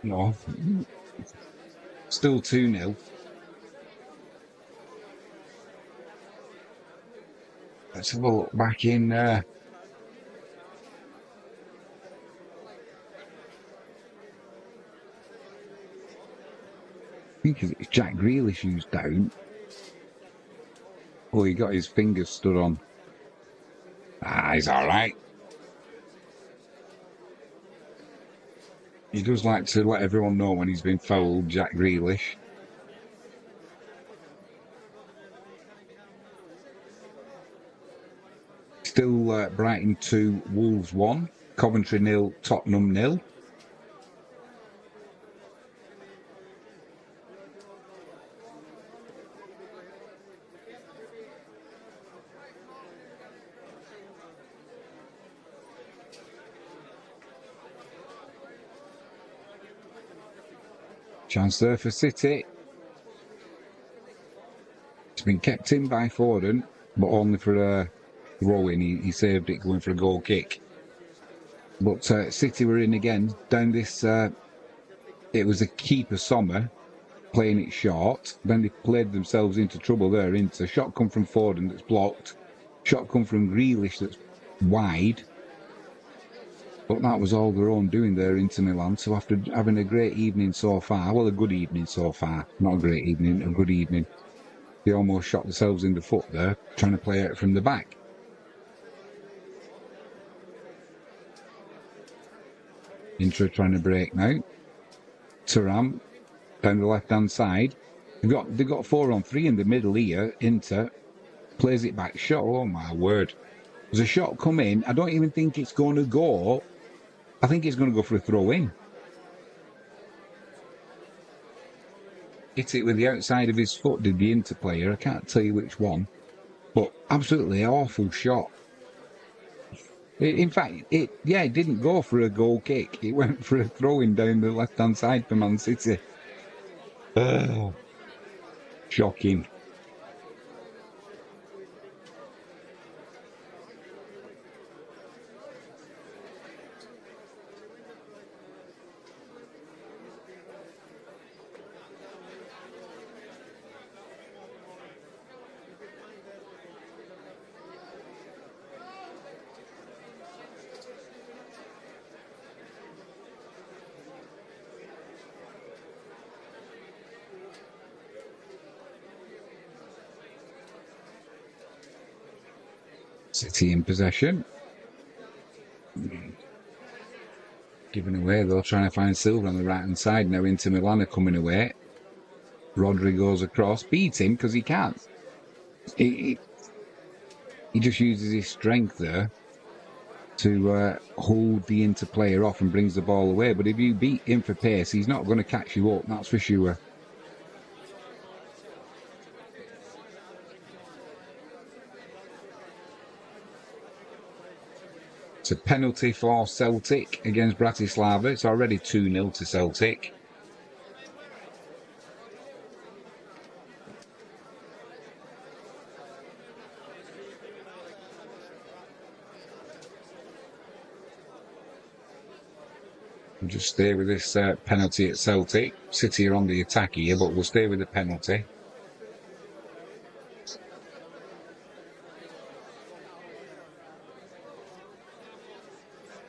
No. Still 2-0. Let's have a look back in. I think it's Jack Grealish who's down. Oh, he got his fingers stood on. Ah, he's all right. He does like to let everyone know when he's been fouled, Jack Grealish. Still Brighton 2, Wolves 1, Coventry 0, Tottenham 0. Chance there for City. It's been kept in by Foden, but only for a throw-in. He saved it going for a goal kick. But City were in again. Down this, it was a keeper, Sommer, playing it short. Then they played themselves into trouble there. Into shot come from Foden that's blocked. Shot come from Grealish that's wide. But that was all their own doing there, Inter Milan. So after having a great evening so far, well, a good evening so far, not a great evening, a good evening, they almost shot themselves in the foot there, trying to play out from the back. Inter trying to break now. Thuram down the left-hand side. They've got 4-on-3 in the middle here. Inter plays it back. Shot, oh my word. There's a shot come in. I don't even think it's going to go. I think it's going to go for a throw-in. Hit it with the outside of his foot, did the Inter player. I can't tell you which one. But absolutely awful shot. In fact, it didn't go for a goal kick. It went for a throw-in down the left-hand side for Man City. Shocking. City in possession. Given away though, trying to find Silva on the right hand side. Now Inter Milan are coming away. Rodri goes across, beats him because he can't. He just uses his strength there to hold the Inter player off and brings the ball away. But if you beat him for pace, he's not going to catch you up, that's for sure. It's a penalty for Celtic against Bratislava. It's already 2-0 to Celtic. We'll just stay with this penalty at Celtic. City are on the attack here, but we'll stay with the penalty.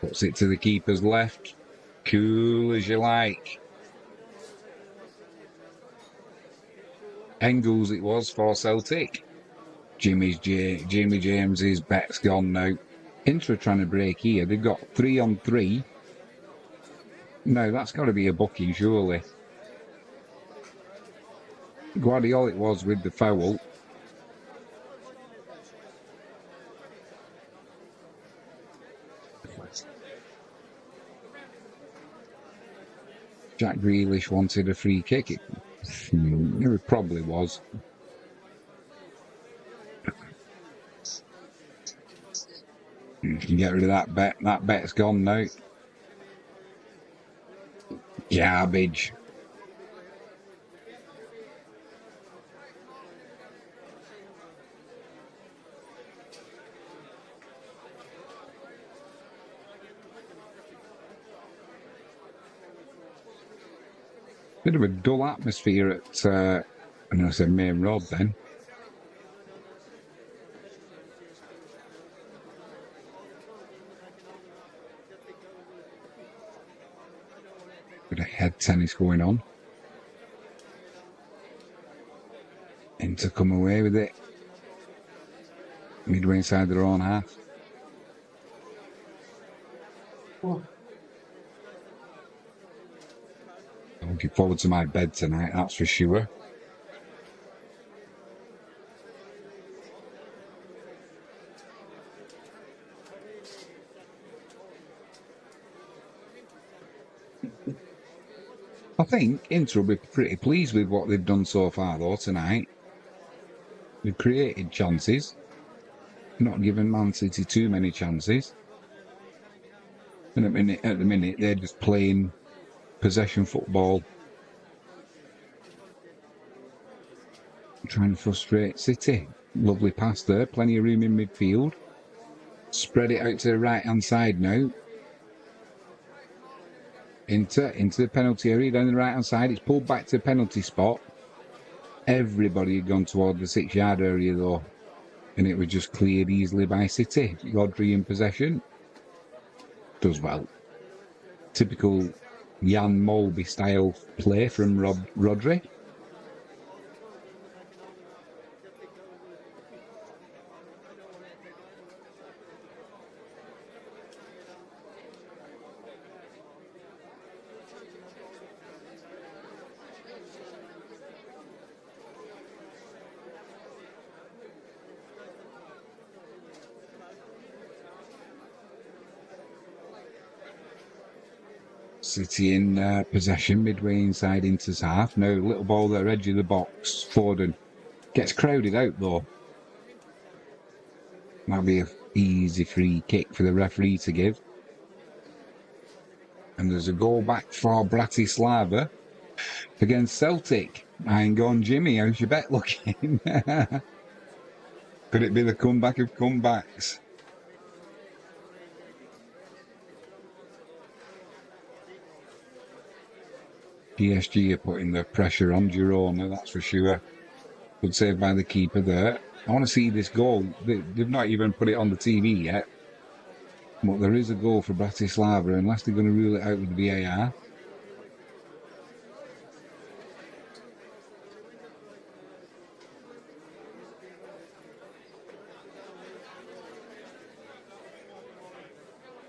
Puts it to the keeper's left. Cool as you like. Engels it was for Celtic. Jimmy James's bet's gone now. Inter trying to break here. They've got 3-on-3. No, that's got to be a booking, surely. Guardiola it was with the foul. Jack Grealish wanted a free kick. It probably was. You can get rid of that bet. That bet's gone now. Garbage. Bit of a dull atmosphere at, I'm going to say Main Road then. Bit of head tennis going on. Inter come away with it. Midway inside their own half. Oh. I'm looking forward to my bed tonight, that's for sure. I think Inter will be pretty pleased with what they've done so far though tonight. They've created chances, not given Man City too many chances. And at the minute they're just playing possession football trying to frustrate City. Lovely pass there, plenty of room in midfield. Spread it out to the right-hand side now. Into the penalty area down the right-hand side. It's pulled back to the penalty spot. Everybody had gone toward the 6-yard area though, and it was just cleared easily by City. Rodri in possession. Does well. Typical Jan Molby style play from Rodri. City in possession, midway inside Inter's half. Now, little ball there, edge of the box. Foden gets crowded out though. Might be an easy free kick for the referee to give. And there's a goal back for Bratislava against Celtic. Hang on, Jimmy, how's your bet looking? Could it be the comeback of comebacks? PSG are putting the pressure on Girona, that's for sure. Good save by the keeper there. I want to see this goal. They've not even put it on the TV yet. But there is a goal for Bratislava, unless they're going to rule it out with VAR.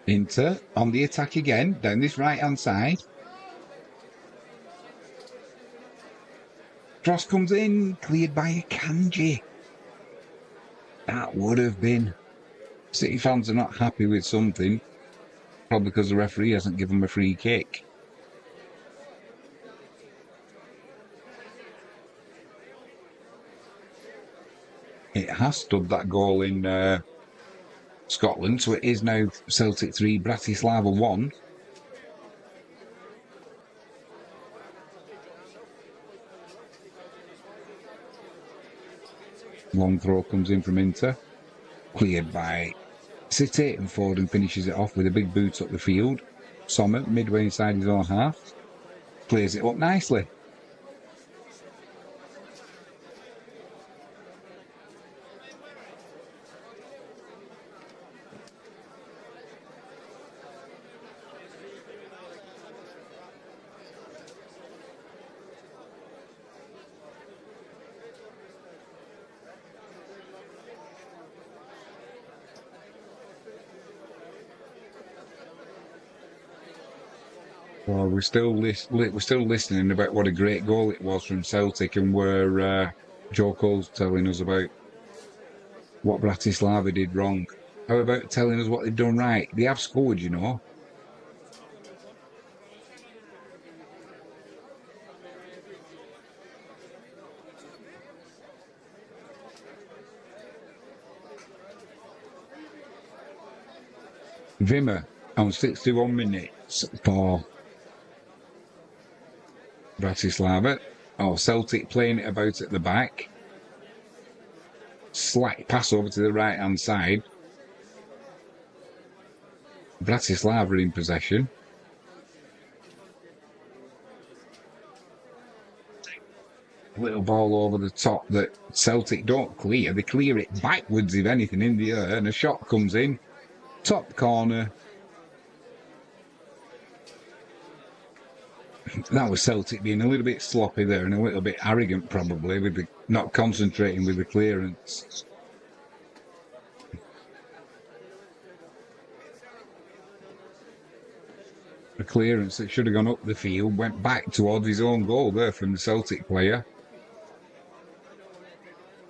Inter on the attack again, down this right-hand side. Cross comes in, cleared by Akanji. That would have been. City fans are not happy with something, probably because the referee hasn't given them a free kick. It has stood that goal in Scotland, so it is now Celtic 3, Bratislava 1. Long throw comes in from Inter. Cleared by City, and Foden finishes it off with a big boot up the field. Sommer, midway inside his own half. Clears it up nicely. Well, we're still listening about what a great goal it was from Celtic, and where Joe Cole's telling us about what Bratislava did wrong. How about telling us what they've done right? They have scored, you know. Wimmer on 61 minutes for Bratislava. Oh, Celtic playing it about at the back. Slack pass over to the right-hand side. Bratislava in possession. Little ball over the top that Celtic don't clear. They clear it backwards, if anything, in the air, and a shot comes in. Top corner. That was Celtic being a little bit sloppy there and a little bit arrogant, probably, with the not concentrating with the clearance. The clearance that should have gone up the field went back towards his own goal there from the Celtic player.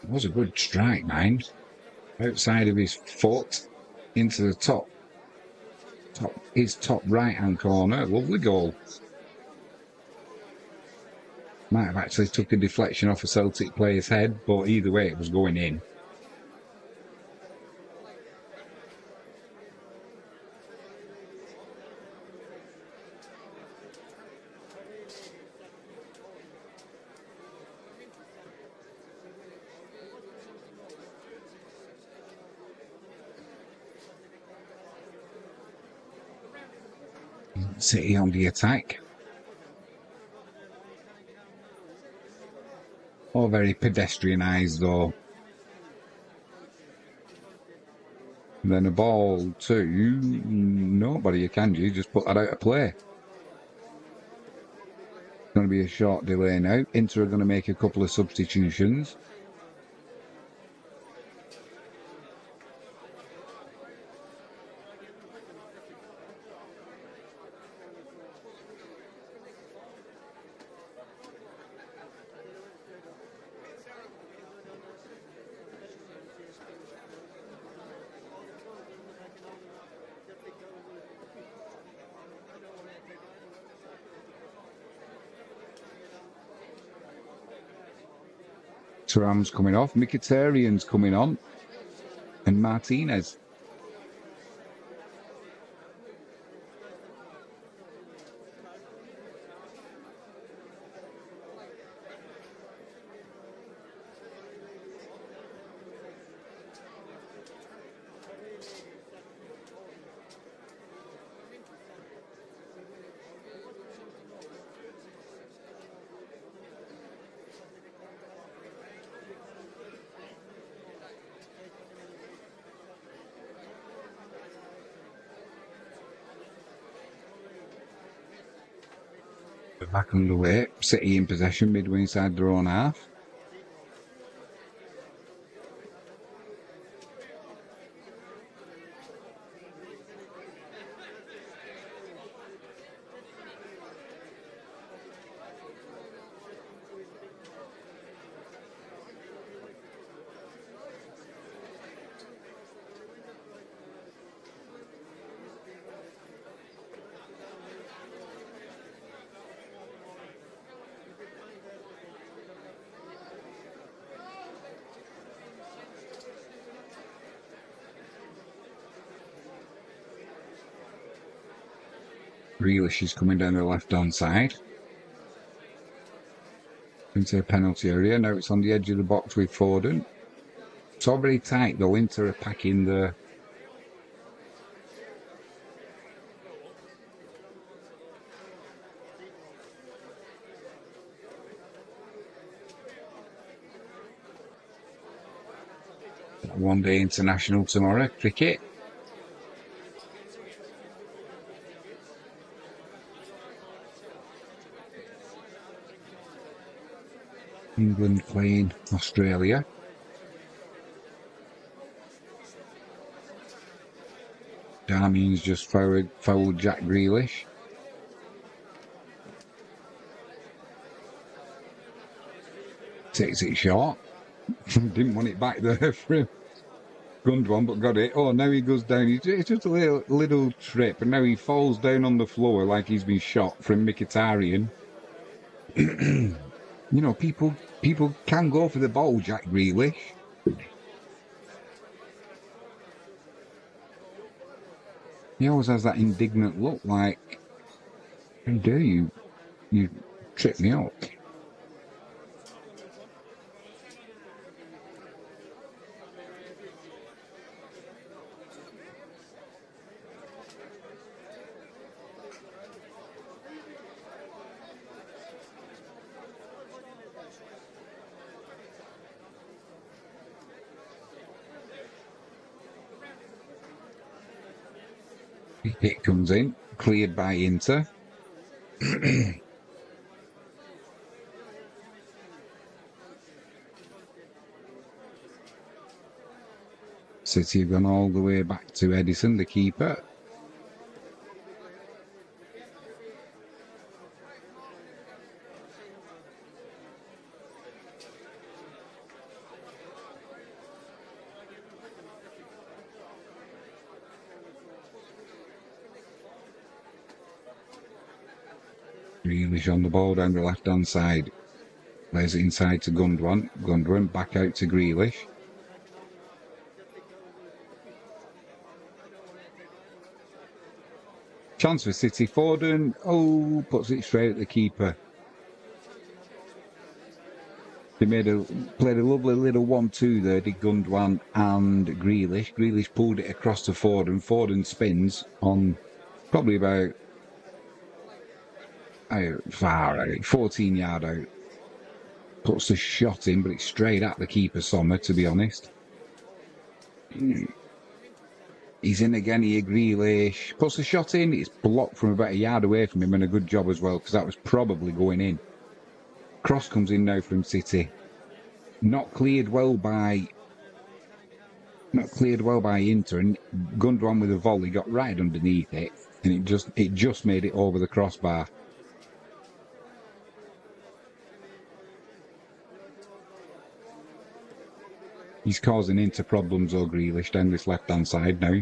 It was a good strike, mind. Outside of his foot into the top right-hand corner. Lovely goal. Might have actually took a deflection off a Celtic player's head, but either way it was going in. City on the attack. All very pedestrianised though. And then a ball to nobody, can you just put that out of play? Going to be a short delay now. Inter are going to make a couple of substitutions. Thuram's coming off, Mkhitaryan's coming on, and Martinez. Back underway, City in possession midway inside their own half. Grealish is coming down the left-hand side into a penalty area. Now it's on the edge of the box with Foden. It's already tight though. Inter are packing the one-day international tomorrow. Cricket. England playing Australia. Darmian's just fouled Jack Grealish. Takes it short. Didn't want it back there for him. Gundogan, but got it. Oh, now he goes down. It's just a little trip, and now he falls down on the floor like he's been shot from Mkhitaryan. You know, people can go for the ball, Jack Grealish. He always has that indignant look like, how dare you? You trip me up. Hit comes in, cleared by Inter. City have gone all the way back to Edison, the keeper. Grealish on the ball down the left-hand side. Plays it inside to Gundogan. Gundogan back out to Grealish. Chance for City. Foden. Oh, puts it straight at the keeper. They played a lovely little 1-2 there, did Gundogan and Grealish. Grealish pulled it across to Foden. Foden spins on probably about far out, 14 yard out. Puts the shot in, but it's straight at the keeper, Sommer, to be honest. He's in again here, Grealish. Puts the shot in, it's blocked from about a yard away from him, and a good job as well, because that was probably going in. Cross comes in now from City. Not cleared well by Inter, and Gundogan with a volley got right underneath it, and it just made it over the crossbar. He's causing Inter problems, or Grealish, down this left-hand side now.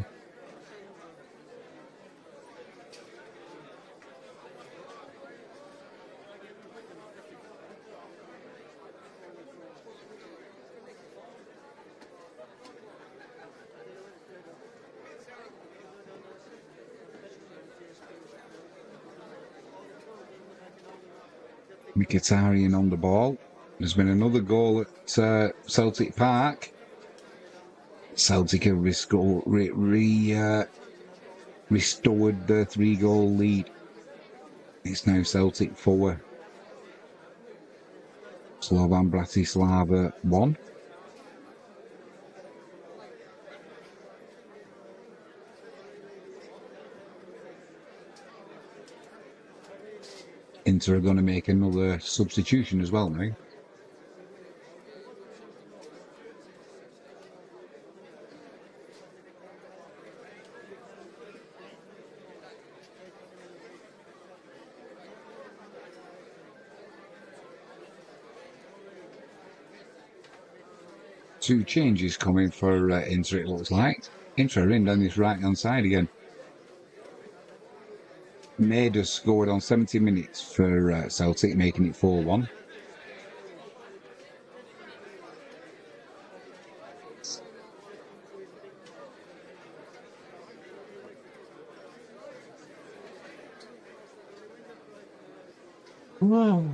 Mkhitaryan on the ball. There's been another goal at Celtic Park. Celtic have restored the 3-goal lead. It's now Celtic 4. Slovan Bratislava 1. Inter are going to make another substitution as well now. Two changes coming for Inter, it looks like. Inter are in down this right-hand side again. Maida scored on 70 minutes for Celtic, making it 4-1. Wow.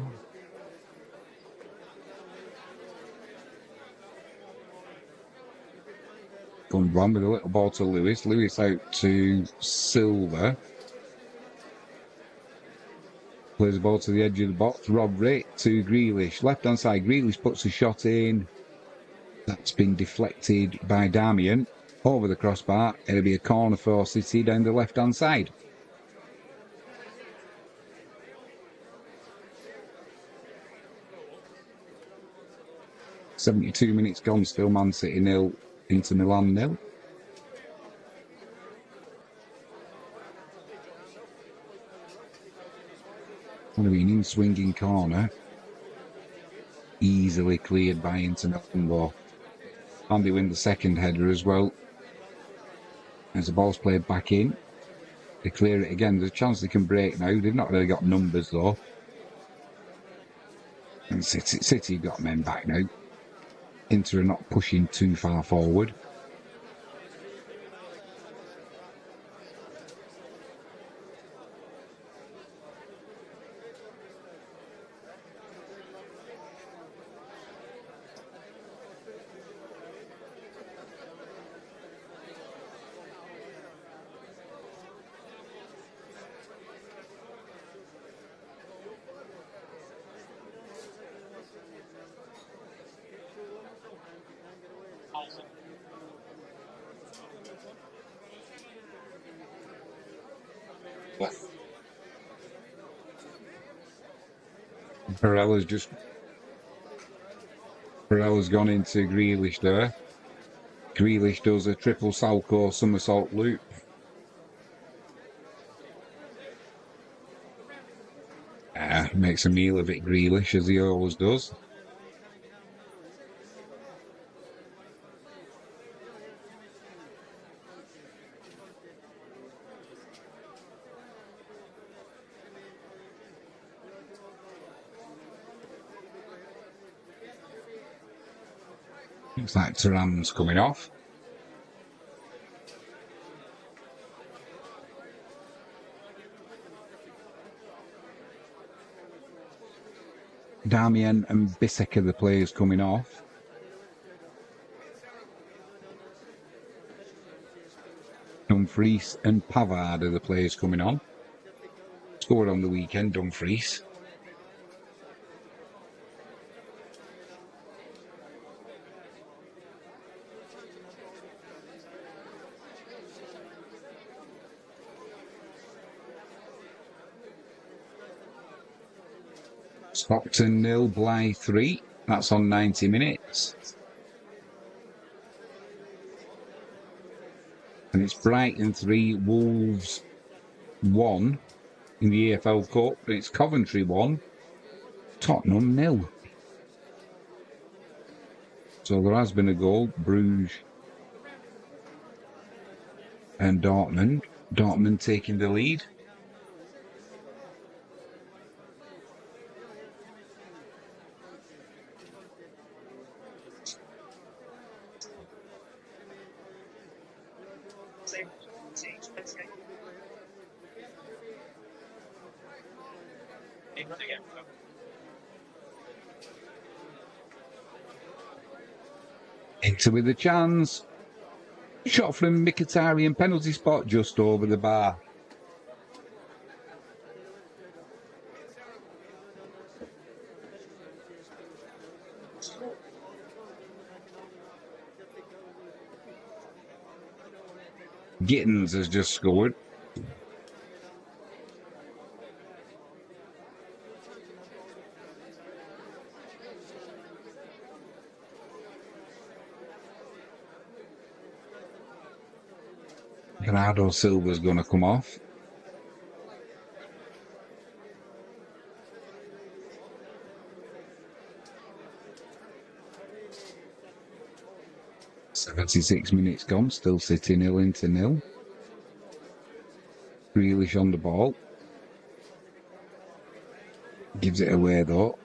Gundogan with a little ball to Lewis. Lewis out to Silva. Plays the ball to the edge of the box. Rodri to Grealish. Left-hand side. Grealish puts a shot in. That's been deflected by Darmian. Over the crossbar. It'll be a corner for City down the left-hand side. "72 minutes gone, still Man City 0, Inter Milan 0. Going to be an in-swinging corner. Easily cleared by Inter Milan though. And they win the second header as well. As the ball's played back in. They clear it again. There's a chance they can break now. They've not really got numbers though. And City got men back now. Inter are not pushing too far forward. Barella's gone into Grealish there. Grealish does a triple Salco somersault loop. Makes a meal of it, Grealish, as he always does. Looks like Thuram's coming off. Darmian and Bissek are the players coming off. Dumfries and Pavard are the players coming on. Scored on the weekend, Dumfries. Stockton 0, Blythe 3. That's on 90 minutes. And it's Brighton 3, Wolves 1 in the EFL Cup. And it's Coventry 1, Tottenham 0. So there has been a goal. Bruges and Dortmund. Dortmund taking the lead. Inter with a chance. Shot from Mkhitaryan, penalty spot just over the bar. Gittins has just scored. Bernardo Silva's going to come off. .76 gone, still City 0-0. Grealish on the ball. Gives it away though.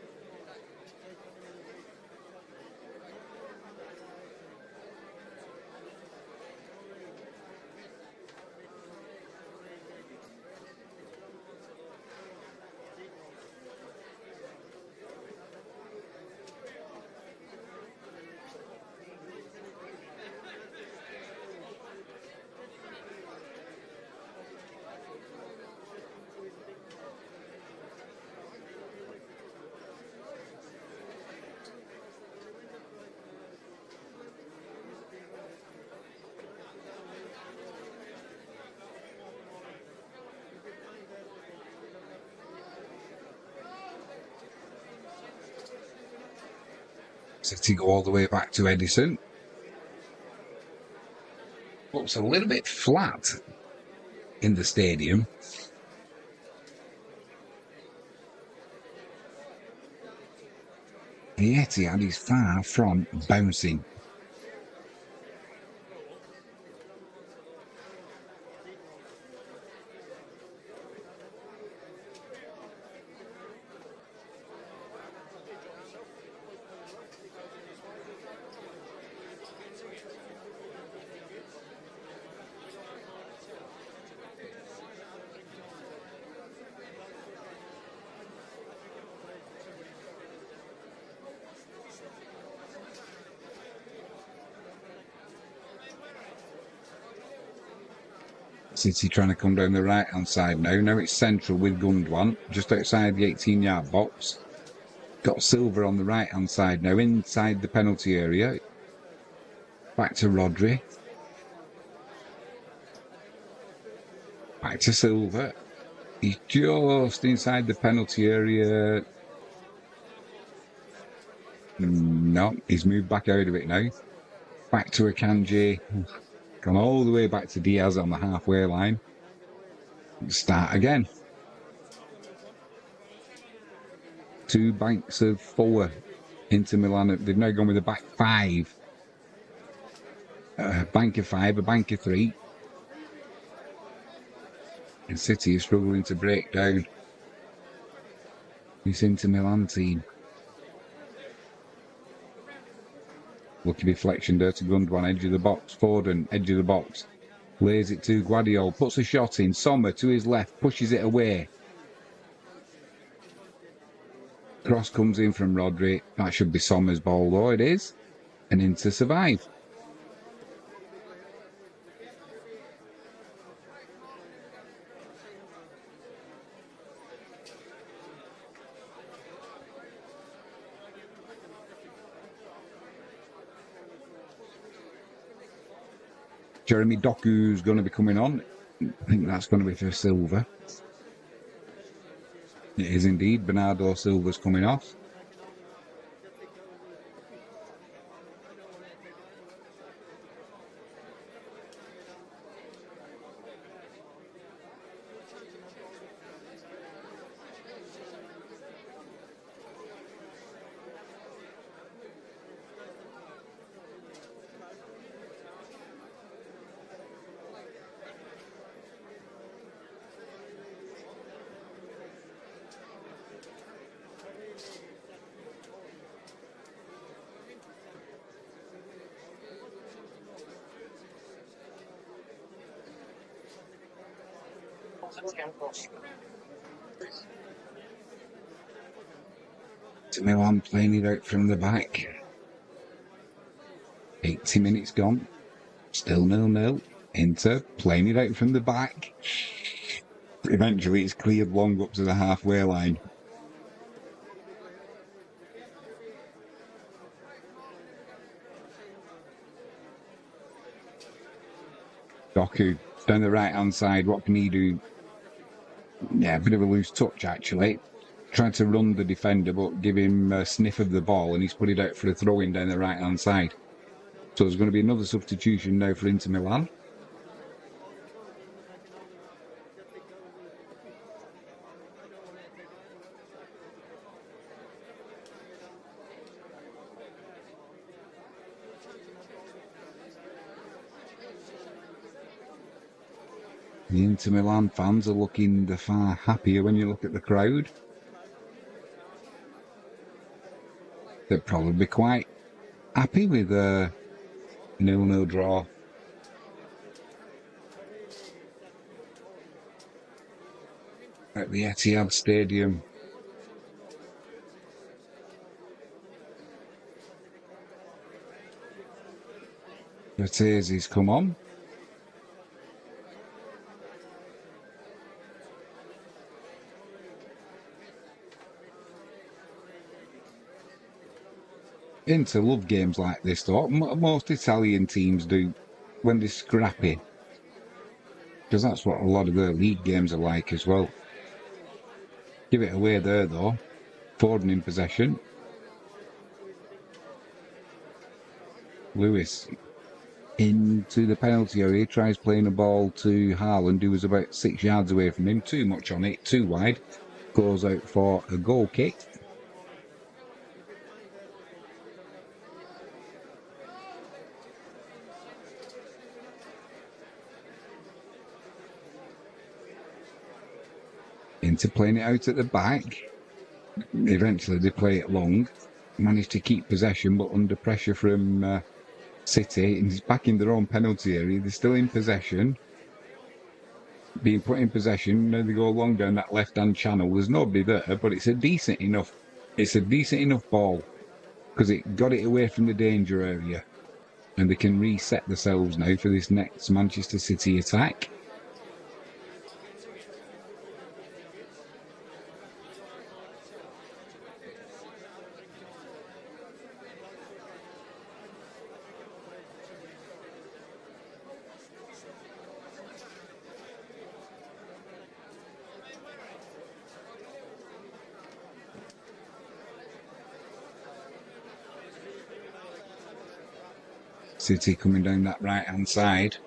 City go all the way back to Edison. Looks a little bit flat in the stadium. The Etihad is far from bouncing. City trying to come down the right hand side now. Now it's central with Gundogan just outside the 18-yard box. Got Silva on the right hand side now inside the penalty area. Back to Rodri. Back to Silva. He's just inside the penalty area. No, he's moved back out of it now. Back to Akanji. Gone all the way back to Diaz on the halfway line. Start again. 2 banks of 4 into Milan. They've now gone with a back 5. A bank of 5, a bank of 3. And City is struggling to break down this Inter Milan team. Lucky deflection there to Gundogan, edge of the box. Foden, edge of the box. Lays it to Guardiola, puts a shot in. Sommer to his left, pushes it away. Cross comes in from Rodri. That should be Sommer's ball though, it is. And Inter survive. Jeremy Doku's going to be coming on. I think that's going to be for Silva. It is indeed. Bernardo Silva's coming off. Milan playing it out from the back. 80 minutes gone. Still 0-0. Inter playing it out from the back. Eventually it's cleared long up to the halfway line. Doku down the right hand side. What can he do? Yeah, a bit of a loose touch actually. Tried to run the defender but give him a sniff of the ball and he's put it out for a throw-in down the right hand side. So there's going to be another substitution now for Inter Milan. The Inter Milan fans are looking the far happier when you look at the crowd. They'd probably be quite happy with a 0-0 draw. At the Etihad Stadium. Vertezi's come on. Inter love games like this though. Most Italian teams do when they're scrappy. Because that's what a lot of their league games are like as well. Give it away there though. Foden in possession. Lewis into the penalty area. Tries playing a ball to Haaland, who was about 6 yards away from him. Too much on it, too wide. Goes out for a goal kick. Inter playing it out at the back. Eventually they play it long. Managed to keep possession but under pressure from City. And he's back in their own penalty area. They're still in possession. Being put in possession. Now they go along down that left hand channel. There's nobody there, but it's a decent enough ball. Because it got it away from the danger area. And they can reset themselves now for this next Manchester City attack. City coming down that right hand side.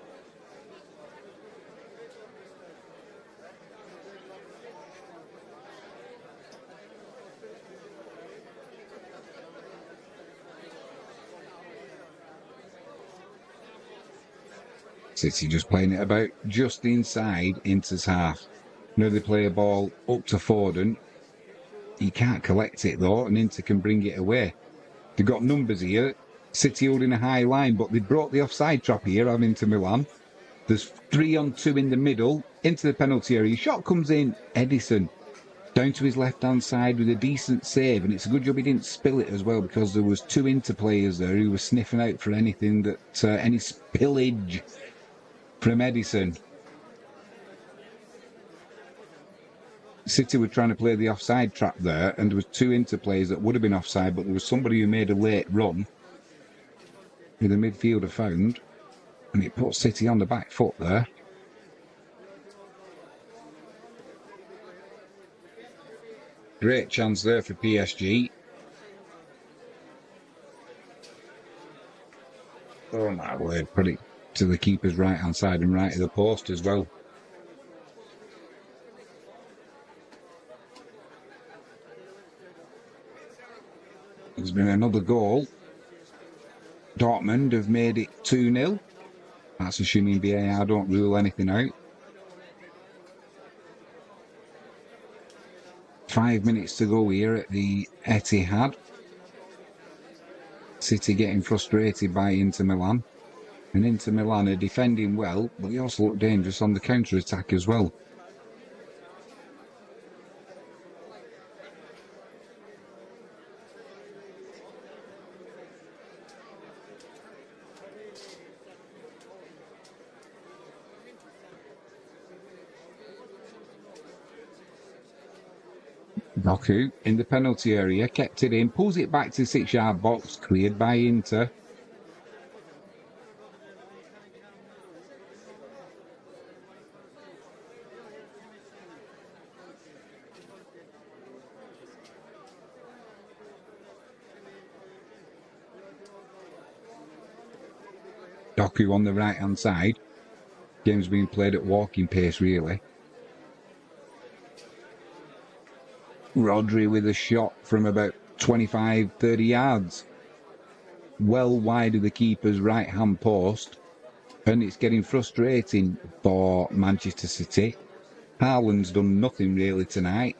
City just playing it about just inside Inter's half. Now they play a ball up to Foden. He can't collect it though, and Inter can bring it away. They've got numbers here. City holding a high line, but they brought the offside trap here, having Inter Milan. There's 3-on-2 in the middle, into the penalty area. Shot comes in, Edison, down to his left-hand side with a decent save, and it's a good job he didn't spill it as well, because there was 2 Inter players there who were sniffing out for anything that, any spillage from Edison. City were trying to play the offside trap there, and there was 2 Inter players that would have been offside, but there was somebody who made a late run with a midfielder found. And it puts City on the back foot there. Great chance there for PSG. Oh my word, put it to the keeper's right hand side and right of the post as well. There's been another goal. Dortmund have made it 2-0. That's assuming VAR don't rule anything out. 5 minutes to go here at the Etihad. City getting frustrated by Inter Milan. And Inter Milan are defending well, but they also look dangerous on the counter-attack as well. Doku in the penalty area, kept it in, pulls it back to 6-yard box, cleared by Inter. Doku on the right hand side. Game's being played at walking pace really. Rodri with a shot from about 25-30 yards. Well wide of the keeper's right hand post. And it's getting frustrating for Manchester City. Haaland's done nothing really tonight.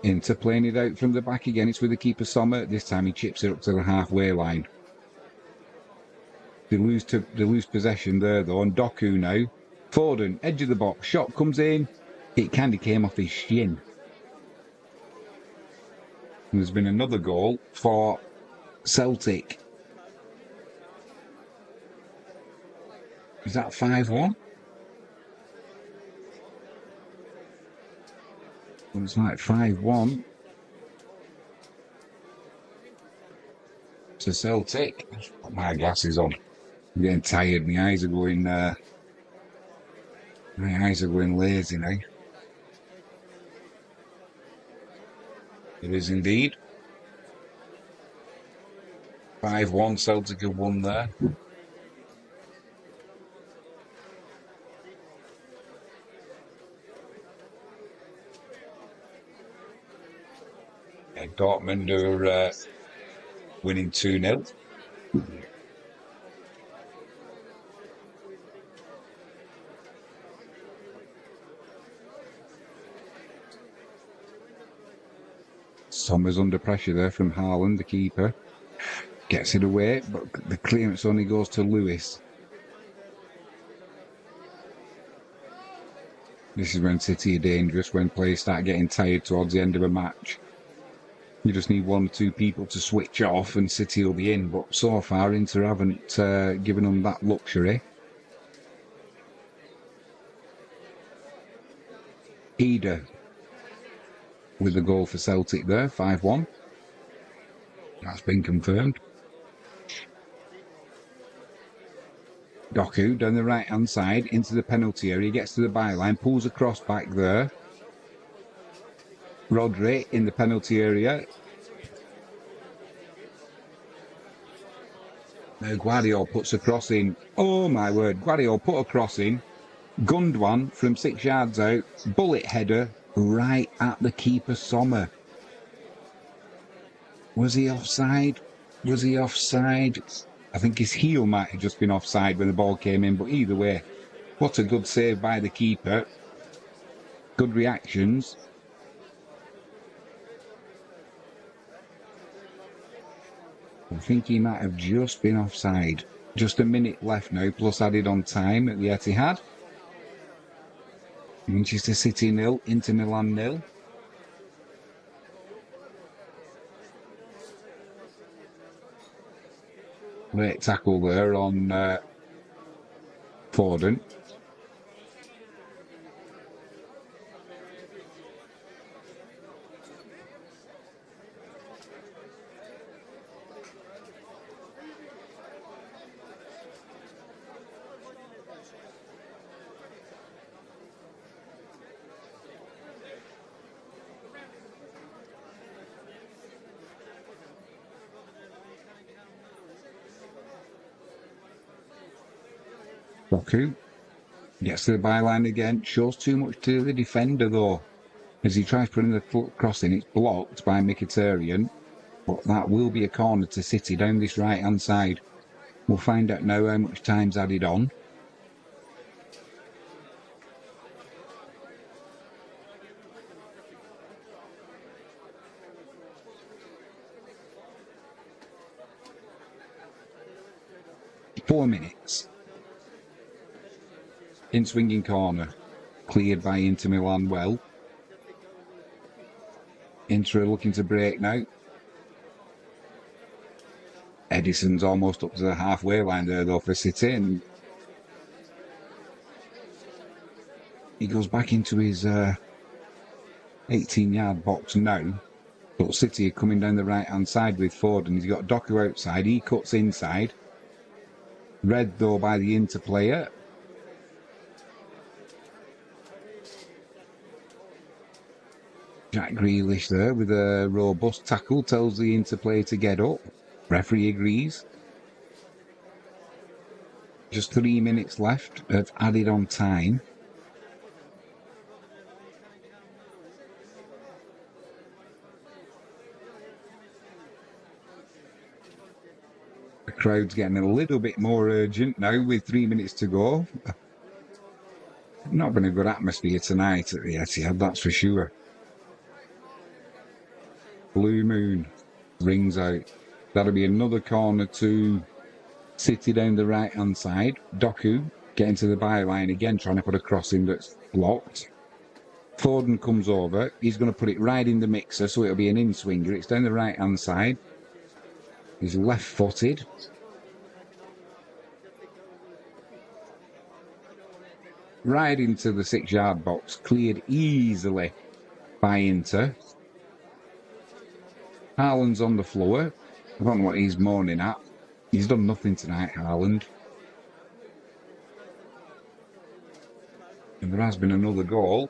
Inter playing it out from the back again. It's with the keeper Sommer. This time he chips it up to the halfway line. They lose possession there though. And Doku now. Foden, edge of the box. Shot comes in. It kind of came off his shin. And there's been another goal for Celtic. Is that 5-1? It's like 5-1 to Celtic. Put my glasses on. I'm getting tired. My eyes are going lazy now. It is indeed. 5-1, Celtic have won there. And Dortmund are winning 2-0. Sommer's under pressure there from Haaland, the keeper. Gets it away, but the clearance only goes to Lewis. This is when City are dangerous, when players start getting tired towards the end of a match. You just need 1 or 2 people to switch off and City will be in. But so far, Inter haven't given them that luxury. Eder with the goal for Celtic there, 5-1. That's been confirmed. Doku down the right-hand side into the penalty area. Gets to the byline, pulls across back there. Rodri in the penalty area. Now Guardiola puts a cross in. Oh my word, Guardiola put a cross in. Gunned one from 6 yards out. Bullet header right at the keeper Sommer. Was he offside? Was he offside? I think his heel might have just been offside when the ball came in, but either way, what a good save by the keeper. Good reactions. I think he might have just been offside. Just a minute left now, plus added on time at the Etihad. Manchester City 0, Inter Milan 0. Late tackle there on Foden. Doku gets to the byline again, shows too much to the defender though. As he tries putting the cross in, it's blocked by Mkhitaryan, but that will be a corner to City down this right-hand side. We'll find out now how much time's added on. Four minutes. In swinging corner. Cleared by Inter Milan well. Inter are looking to break now. Edison's almost up to the halfway line there though for City, and he goes back into his 18-yard box now. But City are coming down the right-hand side with Ford, and he's got Doku outside. He cuts inside. Read though by the Inter player. Jack Grealish there with a robust tackle, tells the Inter player to get up. Referee agrees. Just 3 minutes left of added on time. The crowd's getting a little bit more urgent now with 3 minutes to go. Not been a good atmosphere tonight at the Etihad, that's for sure. Blue Moon rings out. That'll be another corner to City down the right-hand side. Doku getting to the byline again, trying to put a cross in that's blocked. Foden comes over. He's going to put it right in the mixer, so it'll be an in-swinger. It's down the right-hand side. He's left-footed. Right into the 6-yard box. Cleared easily by Inter. Haaland's on the floor. I don't know what he's moaning at. He's done nothing tonight, Haaland. And there has been another goal.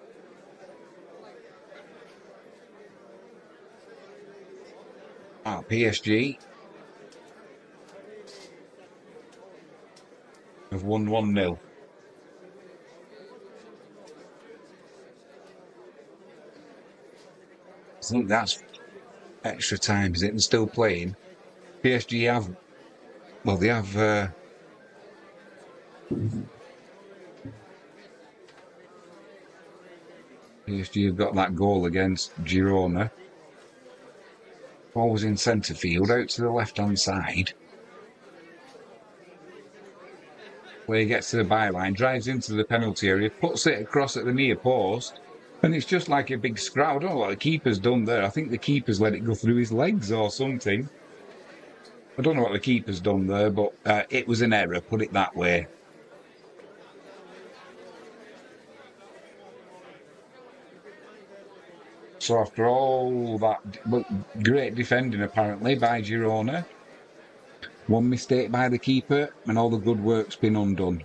PSG have won 1-0. I think that's extra time, is it? And still playing. PSG have, well, they have PSG have got that goal against Girona. Ball was in centre field, out to the left-hand side. Where he gets to the byline, drives into the penalty area, puts it across at the near post, and it's just like a big scrap. I don't know what the keeper's done there. I think the keeper's let it go through his legs or something. I don't know what the keeper's done there, but it was an error, put it that way. So after all that great defending apparently by Girona, one mistake by the keeper and all the good work's been undone.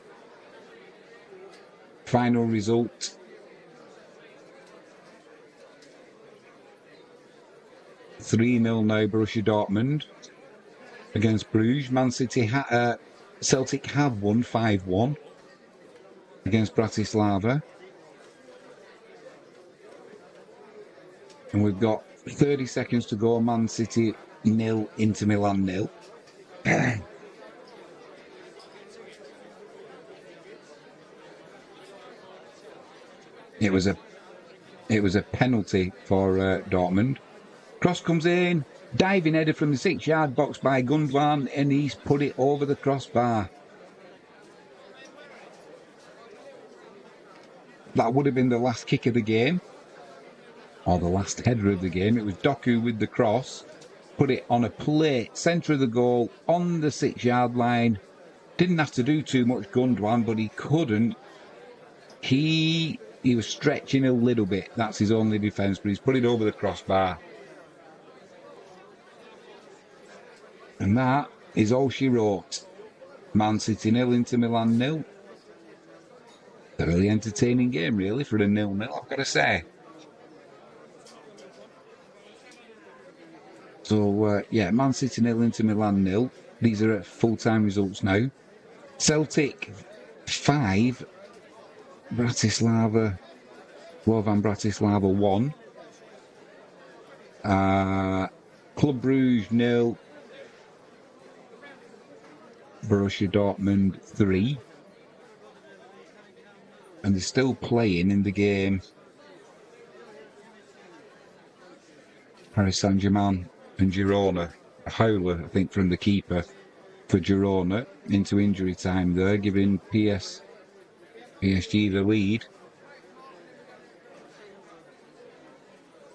Final result. 3-0 now Borussia Dortmund against Bruges. Man City, Celtic have won 5-1 against Bratislava. And we've got 30 seconds to go. Man City 0, Inter Milan 0. It was a penalty for Dortmund. Cross comes in, diving header from the 6-yard box by Gundogan, and he's put it over the crossbar. That would have been the last kick of the game. Or the last header of the game. It was Doku with the cross. Put it on a plate, centre of the goal, on the 6-yard line. Didn't have to do too much, Gundogan, but he couldn't. He was stretching a little bit. That's his only defence, but he's put it over the crossbar. And that is all she wrote. Man City 0, Inter Milan 0. A really entertaining game, really, for a 0-0, I've got to say. So, yeah, Man City 0, Inter Milan 0. These are at full-time results now. Celtic 5, Bratislava, Slovan Bratislava 1, Club Brugge 0, Borussia Dortmund 3, and they're still playing in the game. Paris Saint-Germain and Girona. A howler, I think, from the keeper for Girona into injury time there, giving PSG the lead.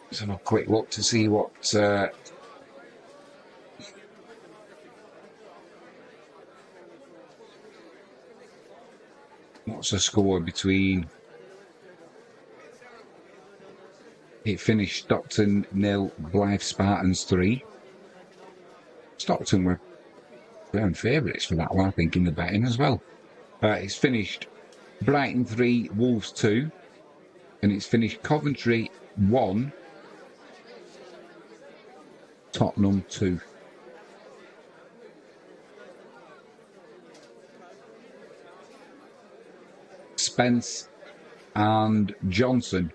Let's have a quick look to see what's the score between. It finished Stockton 0, Blythe Spartans 3. Stockton were round favourites for that one, I think, in the betting as well. It's finished Brighton 3, Wolves 2, and it's finished Coventry 1, Tottenham 2. Spence and Johnson.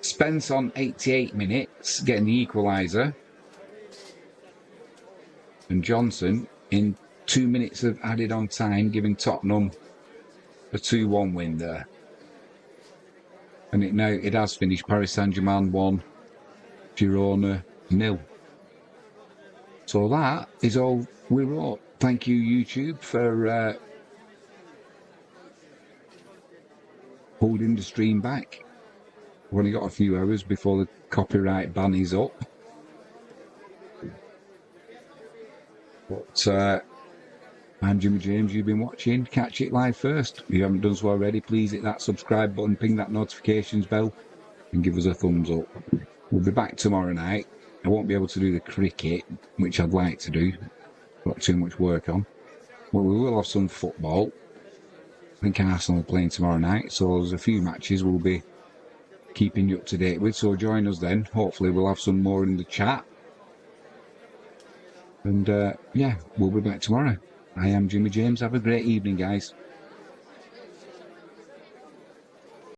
Spence on 88 minutes, getting the equaliser. And Johnson in 2 minutes of added on time, giving Tottenham a 2-1 win there. And it has finished Paris Saint-Germain 1, Girona 0. So that is all we wrote. Thank you, YouTube, for holding the stream back. We've only got a few hours before the copyright ban is up. But I'm Jimmy James, you've been watching Catch It Live First. If you haven't done so already, please hit that subscribe button, ping that notifications bell, and give us a thumbs up. We'll be back tomorrow night. I won't be able to do the cricket, which I'd like to do. Got too much work on. But we will have some football. I think Arsenal are playing tomorrow night, so there's a few matches we'll be keeping you up to date with. So join us then. Hopefully we'll have some more in the chat. And yeah, we'll be back tomorrow. I am Jimmy James. Have a great evening, guys.